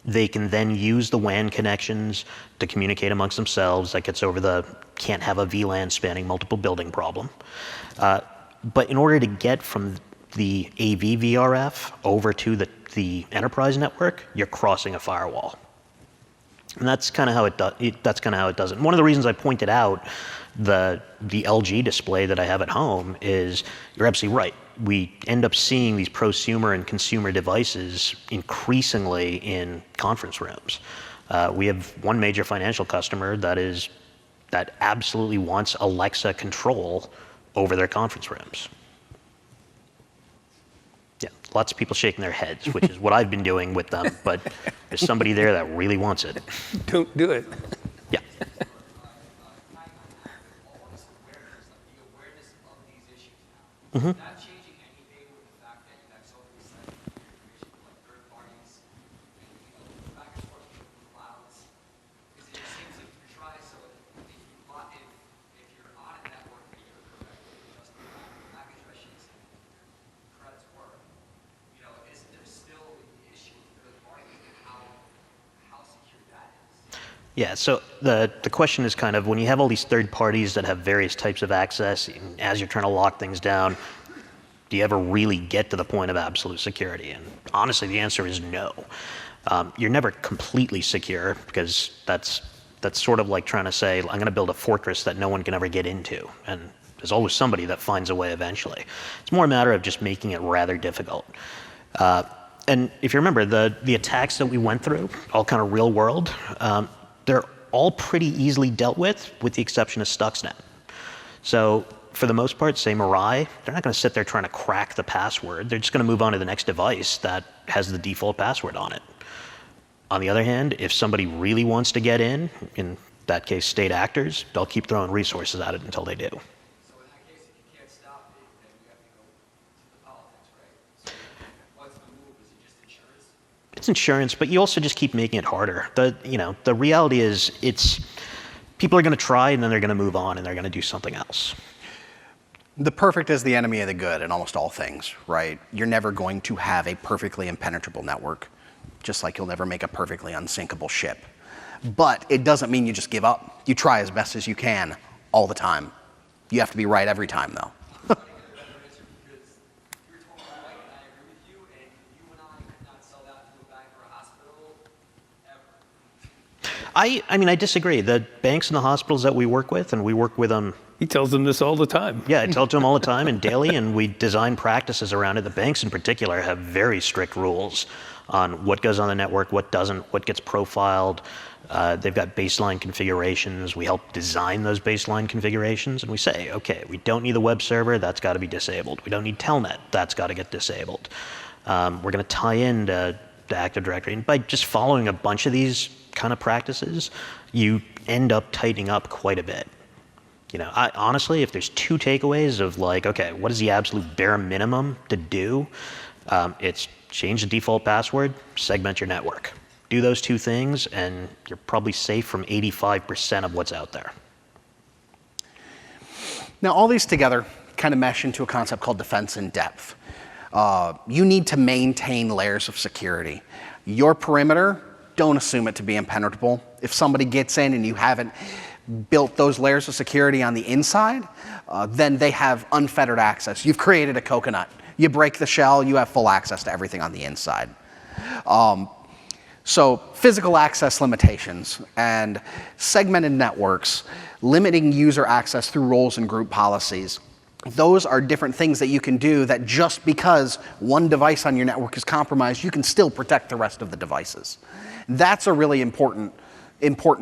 They can then use the WAN connections to communicate amongst themselves. That gets over the can't have a VLAN spanning multiple building problem. But in order to get from the AV VRF over to the enterprise network, you're crossing a firewall. And that's kind of how it does it. And one of the reasons I pointed out the LG display that I have at home is, you're absolutely right. We end up seeing these prosumer and consumer devices increasingly in conference rooms. We have one major financial customer that absolutely wants Alexa control over their conference rooms. Yeah, lots of people shaking their heads, which is what I've been doing with them, but there's somebody there that really wants it. Don't do it. Yeah. All this awareness, like the awareness of these issues now, Mm-hmm. is that changing anything with the fact that you have so many sites of information from like third parties and back and forth with the clouds? Because it just seems like you're trying, so if you're on a network and you're correctly adjusting the MAC address sheets and your credits work, isn't there still the issue with third parties and how secure that is? Yeah, so the question is kind of, when you have all these third parties that have various types of access, and as you're trying to lock things down, do you ever really get to the point of absolute security? And honestly, the answer is no. You're never completely secure, because that's sort of like trying to say, I'm going to build a fortress that no one can ever get into. And there's always somebody that finds a way eventually. It's more a matter of just making it rather difficult. And if you remember, the attacks that we went through, all kind of real world, they're all pretty easily dealt with the exception of Stuxnet. So for the most part, say Mirai, they're not going to sit there trying to crack the password. They're just going to move on to the next device that has the default password on it. On the other hand, if somebody really wants to get in that case state actors, they'll keep throwing resources at it until they do. So in that case, if you can't stop it, then you have to go to the politics, right? So what's the move? Is it just insurance? It's insurance, but you also just keep making it harder. The reality is, people are going to try and then they're going to move on and they're going to do something else. The perfect is the enemy of the good in almost all things, right? You're never going to have a perfectly impenetrable network, just like you'll never make a perfectly unsinkable ship. But it doesn't mean you just give up. You try as best as you can all the time. You have to be right every time, though. Because you're totally right, and I agree with you, and you and I could not sell that to a bank or a hospital ever. I mean, I disagree. The banks and the hospitals that we work with, and we work with them. He tells them this all the time. Yeah, I tell it to them all the time and daily, and we design practices around it. The banks in particular have very strict rules on what goes on the network, what doesn't, what gets profiled. They've got baseline configurations. We help design those baseline configurations, and we say, okay, we don't need the web server, that's got to be disabled. We don't need Telnet, that's got to get disabled. We're going to tie in to Active Directory. And by just following a bunch of these kind of practices, you end up tightening up quite a bit. You know, honestly, if there's two takeaways of like, okay, what is the absolute bare minimum to do? It's change the default password, segment your network. Do those two things, and you're probably safe from 85% of what's out there. Now, all these together kind of mesh into a concept called defense in depth. You need to maintain layers of security. Your perimeter, don't assume it to be impenetrable. If somebody gets in and you haven't built those layers of security on the inside, then they have unfettered access. You've created a coconut. You break the shell, you have full access to everything on the inside. So physical access limitations and segmented networks, limiting user access through roles and group policies. Those are different things that you can do that just because one device on your network is compromised, you can still protect the rest of the devices. That's a really important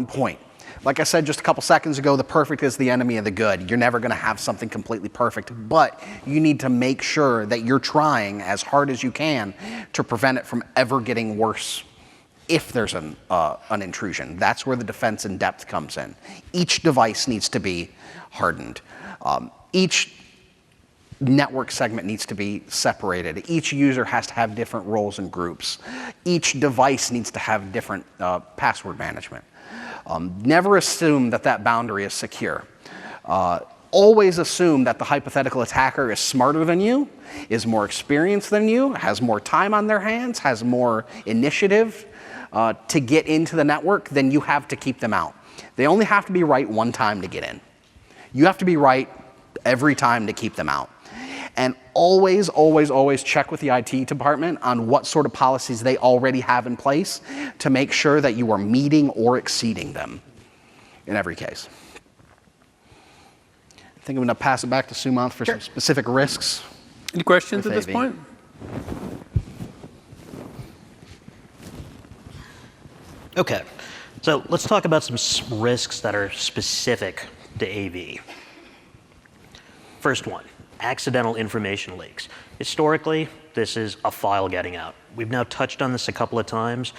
point. Like I said just a couple seconds ago, the perfect is the enemy of the good. You're never going to have something completely perfect, but you need to make sure that you're trying as hard as you can to prevent it from ever getting worse if there's an intrusion. That's where the defense in depth comes in. Each device needs to be hardened. Each network segment needs to be separated. Each user has to have different roles and groups. Each device needs to have different password management. Never assume that that boundary is secure. Always assume that the hypothetical attacker is smarter than you, is more experienced than you, has more time on their hands, has more initiative to get into the network than you have to keep them out. They only have to be right one time to get in. You have to be right every time to keep them out. And always, always, always check with the IT department on what sort of policies they already have in place to make sure that you are meeting or exceeding them in every case. I think I'm going to pass it back to Sumanth for some specific risks. Any questions with at this AV. point? Okay, so let's talk about some risks that are specific to AV. First one, accidental information leaks. Historically, this is a file getting out. We've now touched on this a couple of times.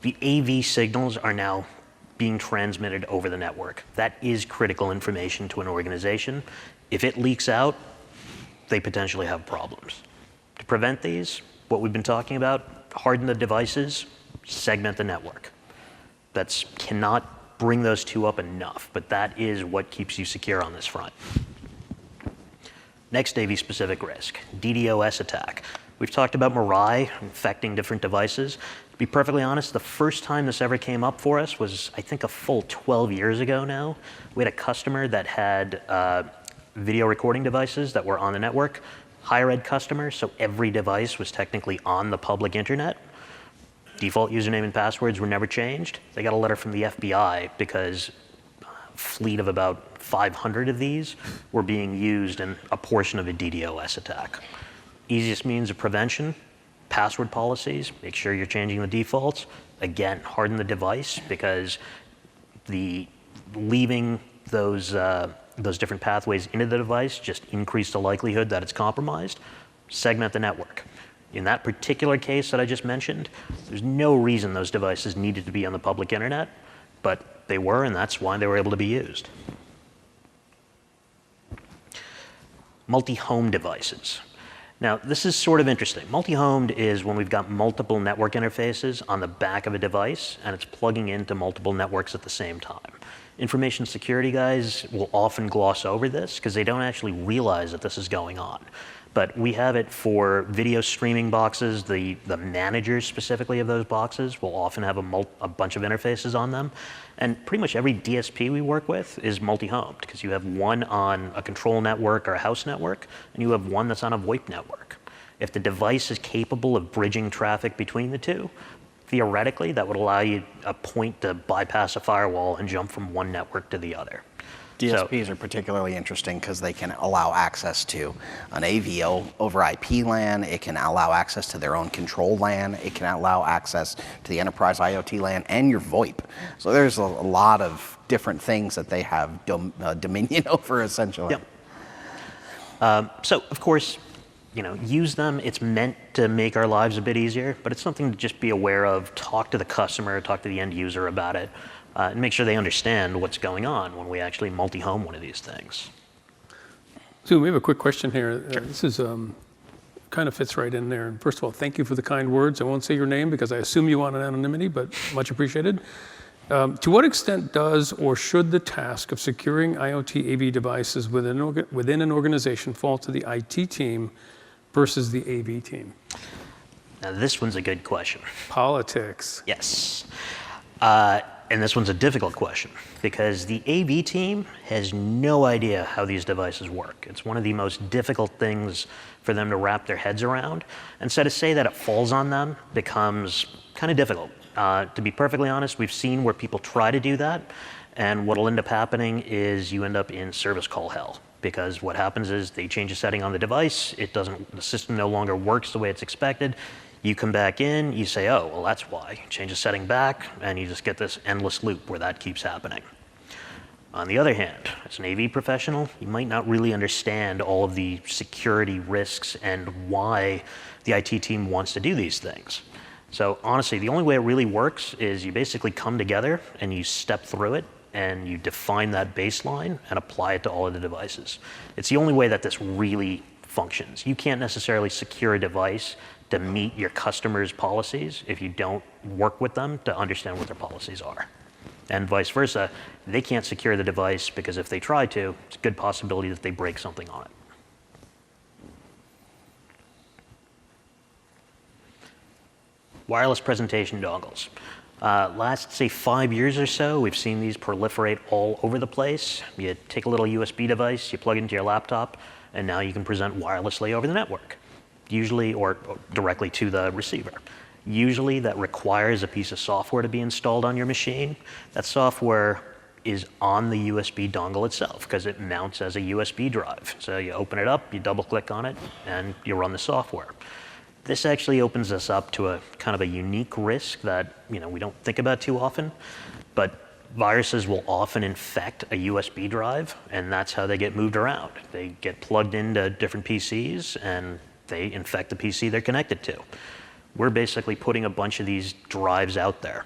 The AV signals are now being transmitted over the network. That is critical information to an organization. If it leaks out, they potentially have problems. To prevent these, what we've been talking about, harden the devices, segment the network. That's cannot bring those two up enough, but that is what keeps you secure on this front. Next AV-specific risk, DDoS attack. We've talked about Mirai infecting different devices. To be perfectly honest, the first time this ever came up for us was, I think, a full 12 years ago now. We had a customer that had video recording devices that were on the network, higher ed customers, so every device was technically on the public internet. Default username and passwords were never changed. They got a letter from the FBI because a fleet of about 500 of these were being used in a portion of a DDoS attack. Easiest means of prevention, password policies, make sure you're changing the defaults. Again, harden the device because leaving those different pathways into the device just increase the likelihood that it's compromised. Segment the network. In that particular case that I just mentioned, there's no reason those devices needed to be on the public internet, but they were, and that's why they were able to be used. Multi-home devices. Now, this is sort of interesting. Multi-homed is when we've got multiple network interfaces on the back of a device, and it's plugging into multiple networks at the same time. Information security guys will often gloss over this because they don't actually realize that this is going on. But we have it for video streaming boxes. The managers specifically of those boxes will often have a bunch of interfaces on them. And pretty much every DSP we work with is multi-homed because you have one on a control network or a house network, and you have one that's on a VoIP network. If the device is capable of bridging traffic between the two, theoretically, that would allow you a point to bypass a firewall and jump from one network to the other. DSPs are particularly interesting because they can allow access to an AV over IP LAN. It can allow access to their own control LAN. It can allow access to the enterprise IoT LAN and your VoIP. So there's a lot of different things that they have dominion over, essentially. Yep. So, of course, use them. It's meant to make our lives a bit easier, but it's something to just be aware of. Talk to the customer, talk to the end user about it. And make sure they understand what's going on when we actually multi-home one of these things. So we have a quick question here. This is kind of fits right in there. And first of all, thank you for the kind words. I won't say your name because I assume you want an anonymity, but much appreciated. To what extent does or should the task of securing IoT AV devices within an organization fall to the IT team versus the AV team? Now, this one's a good question. Politics. Yes. And this one's a difficult question because the AV team has no idea how these devices work. It's one of the most difficult things for them to wrap their heads around. And so to say that it falls on them becomes kind of difficult. To be perfectly honest, we've seen where people try to do that, and what'll end up happening is you end up in service call hell. Because what happens is they change a setting on the device, the system no longer works the way it's expected. You come back in, you say, oh, well, that's why. Change the setting back, and you just get this endless loop where that keeps happening. On the other hand, as an AV professional, you might not really understand all of the security risks and why the IT team wants to do these things. So honestly, the only way it really works is you basically come together and you step through it and you define that baseline and apply it to all of the devices. It's the only way that this really functions. You can't necessarily secure a device to meet your customers' policies if you don't work with them to understand what their policies are. And vice versa, they can't secure the device because if they try to, it's a good possibility that they break something on it. Wireless presentation dongles. Last, say, 5 years or so, we've seen these proliferate all over the place. You take a little USB device, you plug it into your laptop, and now you can present wirelessly over the network, usually or directly to the receiver. Usually that requires a piece of software to be installed on your machine. That software is on the USB dongle itself because it mounts as a USB drive. So you open it up, you double click on it, and you run the software. This actually opens us up to a kind of a unique risk that we don't think about too often, but viruses will often infect a USB drive, and that's how they get moved around. They get plugged into different PCs, and they infect the PC they're connected to. We're basically putting a bunch of these drives out there.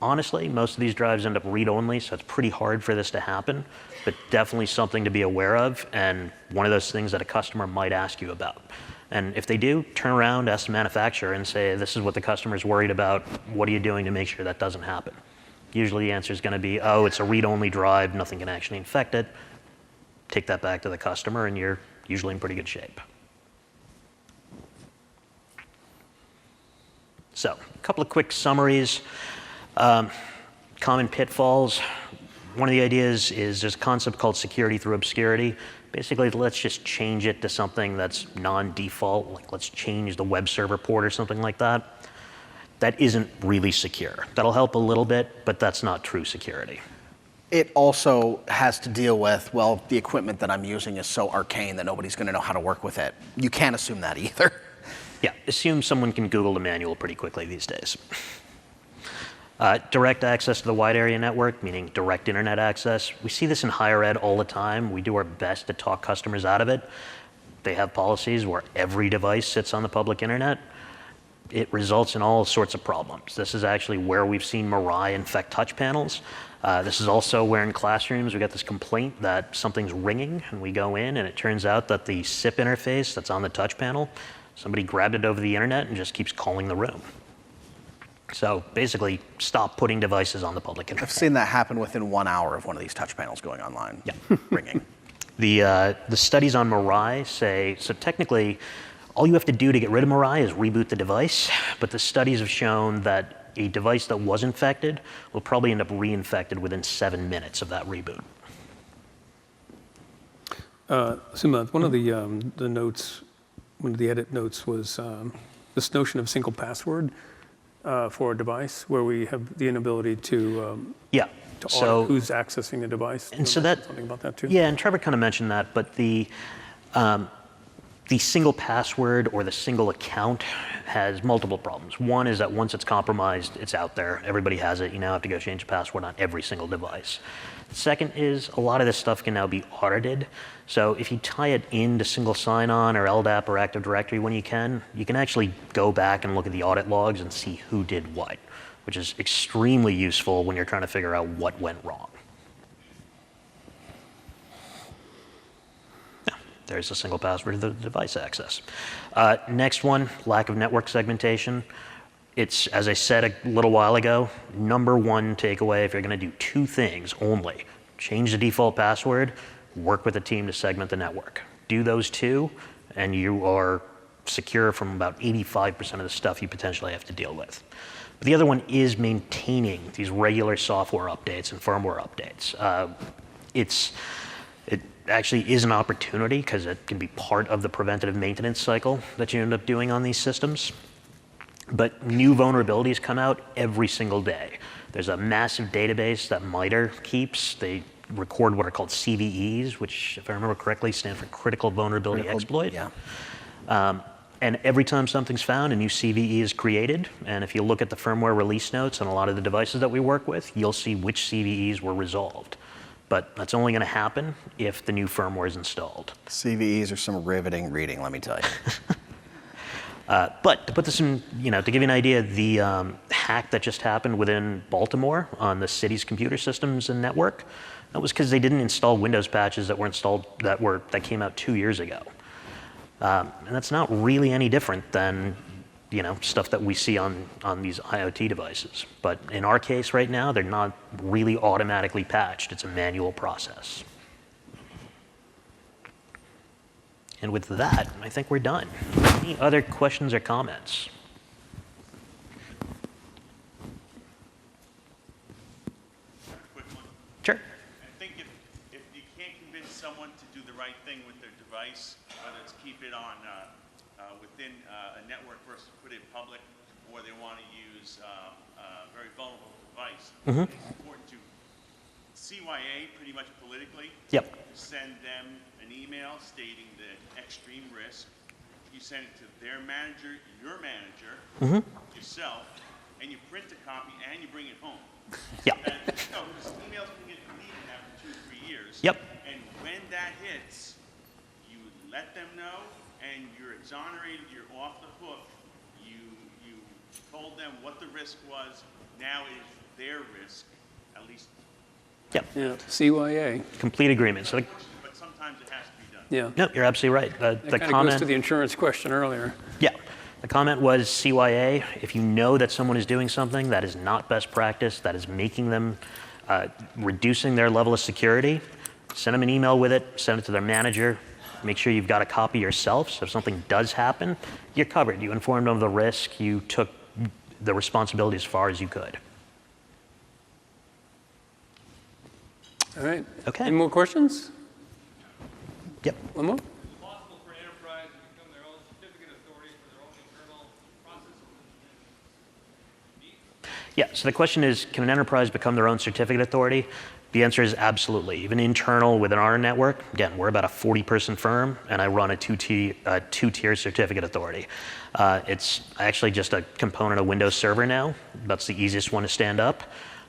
Honestly, most of these drives end up read-only, so it's pretty hard for this to happen, but definitely something to be aware of, and one of those things that a customer might ask you about. And if they do, turn around, ask the manufacturer and say, this is what the customer's worried about. What are you doing to make sure that doesn't happen? Usually the answer is going to be, oh, it's a read-only drive. Nothing can actually infect it. Take that back to the customer, and you're usually in pretty good shape. So, a couple of quick summaries. Common pitfalls. One of the ideas is there's a concept called security through obscurity. Basically, let's just change it to something that's non-default, like let's change the web server port or something like that. That isn't really secure. That'll help a little bit, but that's not true security. It also has to deal with, well, the equipment that I'm using is so arcane that nobody's going to know how to work with it. You can't assume that either. Yeah, assume someone can Google the manual pretty quickly these days. Direct access to the wide area network, meaning direct internet access. We see this in higher ed all the time. We do our best to talk customers out of it. They have policies where every device sits on the public internet. It results in all sorts of problems. This is actually where we've seen Mirai infect touch panels. This is also where in classrooms we get this complaint that something's ringing, and we go in and it turns out that the SIP interface that's on the touch panel, somebody grabbed it over the internet and just keeps calling the room. So basically, stop putting devices on the public internet. I've seen that happen within 1 hour of one of these touch panels going online. Yeah. Ringing. The studies on Mirai say, so technically, all you have to do to get rid of Mirai is reboot the device, but the studies have shown that a device that was infected will probably end up reinfected within 7 minutes of that reboot. Sumanth, one of the notes, one of the edit notes was this notion of single password. for a device where we have the inability to Yeah. audit So who's accessing the device. And so You mentioned that- something about that too. yeah, and Trevor kind of mentioned that, but the single password or the single account has multiple problems. One is that once it's compromised, it's out there. Everybody has it. You now have to go change the password on every single device. Second is a lot of this stuff can now be audited. So if you tie it into single sign-on or LDAP or Active Directory when you can actually go back and look at the audit logs and see who did what, which is extremely useful when you're trying to figure out what went wrong. There's a single password to the device access. Next one, lack of network segmentation. It's, as I said a little while ago, number one takeaway if you're going to do two things only. Change the default password, work with a team to segment the network. Do those two, and you are secure from about 85% of the stuff you potentially have to deal with. But the other one is maintaining these regular software updates and firmware updates. It actually is an opportunity because it can be part of the preventative maintenance cycle that you end up doing on these systems. But new vulnerabilities come out every single day. There's a massive database that MITRE keeps. They record what are called CVEs, which, if I remember correctly, stand for Critical Vulnerability Exploit. Yeah. And every time something's found, a new CVE is created. And if you look at the firmware release notes on a lot of the devices that we work with, you'll see which CVEs were resolved. But that's only going to happen if the new firmware is installed. CVEs are some riveting reading, let me tell you. But to put this in, to give you an idea, the hack that just happened within Baltimore on the city's computer systems and network, that was because they didn't install Windows patches that were installed that came out 2 years ago. And that's not really any different than stuff that we see on these IoT devices. But in our case right now, they're not really automatically patched. It's a manual process. And with that, I think we're done. Any other questions or comments? Quick one. Sure. I think if you can't convince someone to do the right thing with their device, whether it's keep it on within a network versus put it public, or they want to use a very vulnerable device, it's important to CYA pretty much politically. Yep. Send them an email stating the extreme risk. You send it to their manager, your manager, yourself, and you print a copy and you bring it home. Yep. Because emails can get deleted after 2 or 3 years. Yep. And when that hits, you let them know, and you're exonerated. You're off the hook. You told them what the risk was. Now it is their risk, at least. Yep. Yeah, CYA. Complete agreement. So, But sometimes it has to be done. Yeah. no, you're absolutely right. That The kind of goes comment. to the insurance question earlier. Yeah. The comment was CYA, if you know that someone is doing something that is not best practice, that is making them, reducing their level of security, send them an email with it, send it to their manager, make sure you've got a copy yourself, so if something does happen, you're covered. You informed them of the risk, you took the responsibility as far as you could. All right. Okay. Any more questions? Yep. One more? Is it possible for an enterprise to become their own certificate authority for their own internal processes and needs? Yeah, so the question is, can an enterprise become their own certificate authority? The answer is absolutely. Even internal within our network, again, we're about a 40-person firm, and I run a two-tier certificate authority. It's actually just a component of Windows Server now. That's the easiest one to stand up.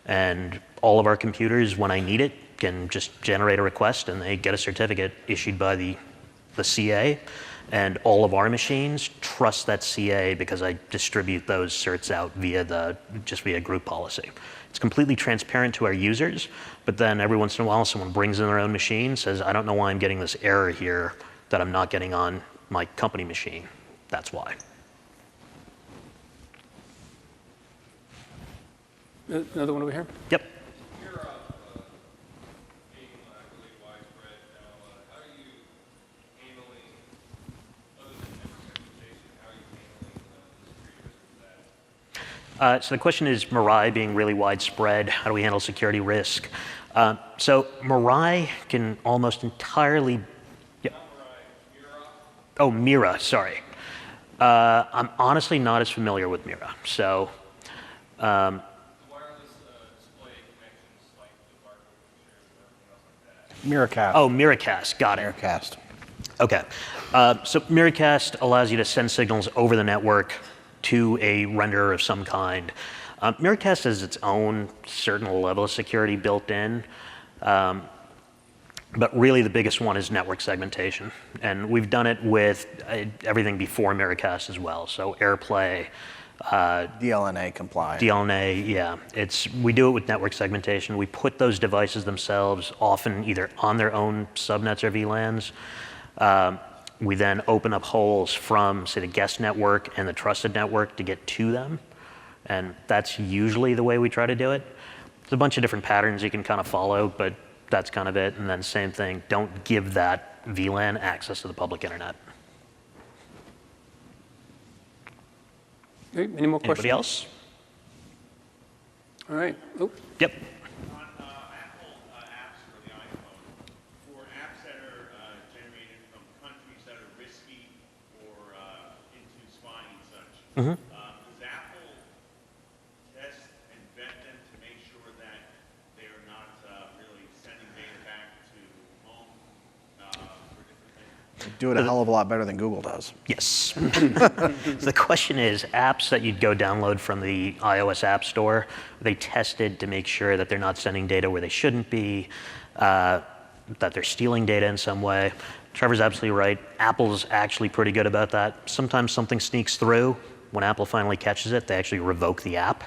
And all of our computers, when I need it, can just generate a request, and they get a certificate issued by the CA. And all of our machines trust that CA because I distribute those certs out via group policy. It's completely transparent to our users, but then every once in a while someone brings in their own machine, says, I don't know why I'm getting this error here that I'm not getting on my company machine. That's why. Another one over here? Yep. You're being, I believe, widespread now. How are you handling, other than network segmentation, how are you handling the security risks of that? So the question is Mirai being really widespread. How do we handle security risk? So Mirai can almost entirely. Yeah. Oh, Mira. Sorry. I'm honestly not as familiar with Mira. So Wireless display connections like the barcode pictures and everything else like that. Miracast. Oh, Miracast, got it. Miracast. Okay. So Miracast allows you to send signals over the network to a renderer of some kind. Miracast has its own certain level of security built in, but really the biggest one is network segmentation. And we've done it with everything before Miracast as well. So AirPlay, DLNA compliant. DLNA, yeah. We do it with network segmentation. We put those devices themselves often either on their own subnets or VLANs. We then open up holes from, say, the guest network and the trusted network to get to them. And that's usually the way we try to do it. There's a bunch of different patterns you can kind of follow, but that's kind of it. And then same thing, don't give that VLAN access to the public internet. Okay, any more questions? Anybody else? All right. Oh, Yep. On Apple apps for the iPhone, for apps that are generated from countries that are risky or into spying and such, does Apple test and vet them to make sure that they are not really sending data back to home for different things? Do it a hell of a lot better than Google does. Yes. So the question is, apps that you'd go download from the iOS App Store, are they tested to make sure that they're not sending data where they shouldn't be, that they're stealing data in some way? Trevor's absolutely right. Apple's actually pretty good about that. Sometimes something sneaks through. When Apple finally catches it, they actually revoke the app.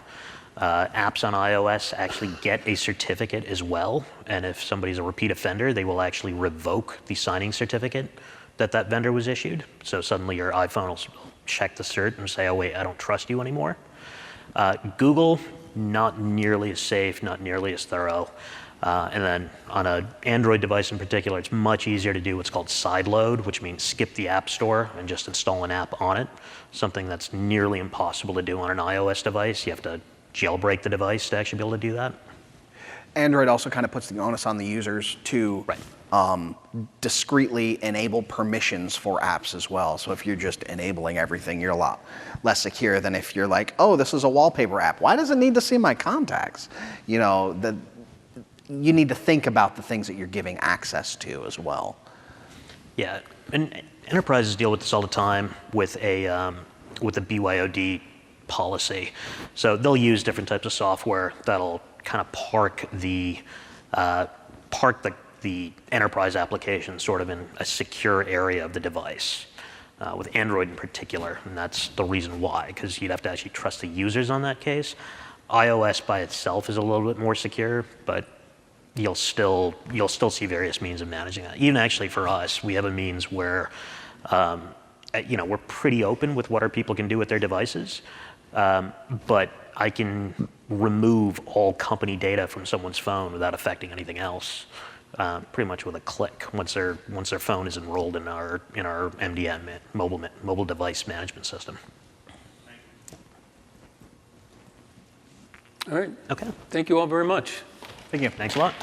Apps on iOS actually get a certificate as well. And if somebody's a repeat offender, they will actually revoke the signing certificate that vendor was issued. So suddenly your iPhone will check the cert and say, oh wait, I don't trust you anymore. Google, not nearly as safe, not nearly as thorough. And then on an Android device in particular, it's much easier to do what's called sideload, which means skip the App Store and just install an app on it. Something that's nearly impossible to do on an iOS device. You have to jailbreak the device to actually be able to do that. Android also kind of puts the onus on the users to discreetly enable permissions for apps as well. So if you're just enabling everything, you're a lot less secure than if you're like, oh, this is a wallpaper app. Why does it need to see my contacts? You know, you need to think about the things that you're giving access to as well. Yeah, and enterprises deal with this all the time with a BYOD policy. So they'll use different types of software that'll kind of park the enterprise application sort of in a secure area of the device, with Android in particular, and that's the reason why, because you'd have to actually trust the users on that case. iOS by itself is a little bit more secure, but you'll still see various means of managing that. Even actually for us, we have a means where we're pretty open with what our people can do with their devices, but I can remove all company data from someone's phone without affecting anything else, pretty much with a click once their phone is enrolled in our MDM, mobile device management system. all right. Okay. Thank you all very much. Thank you. Thanks a lot.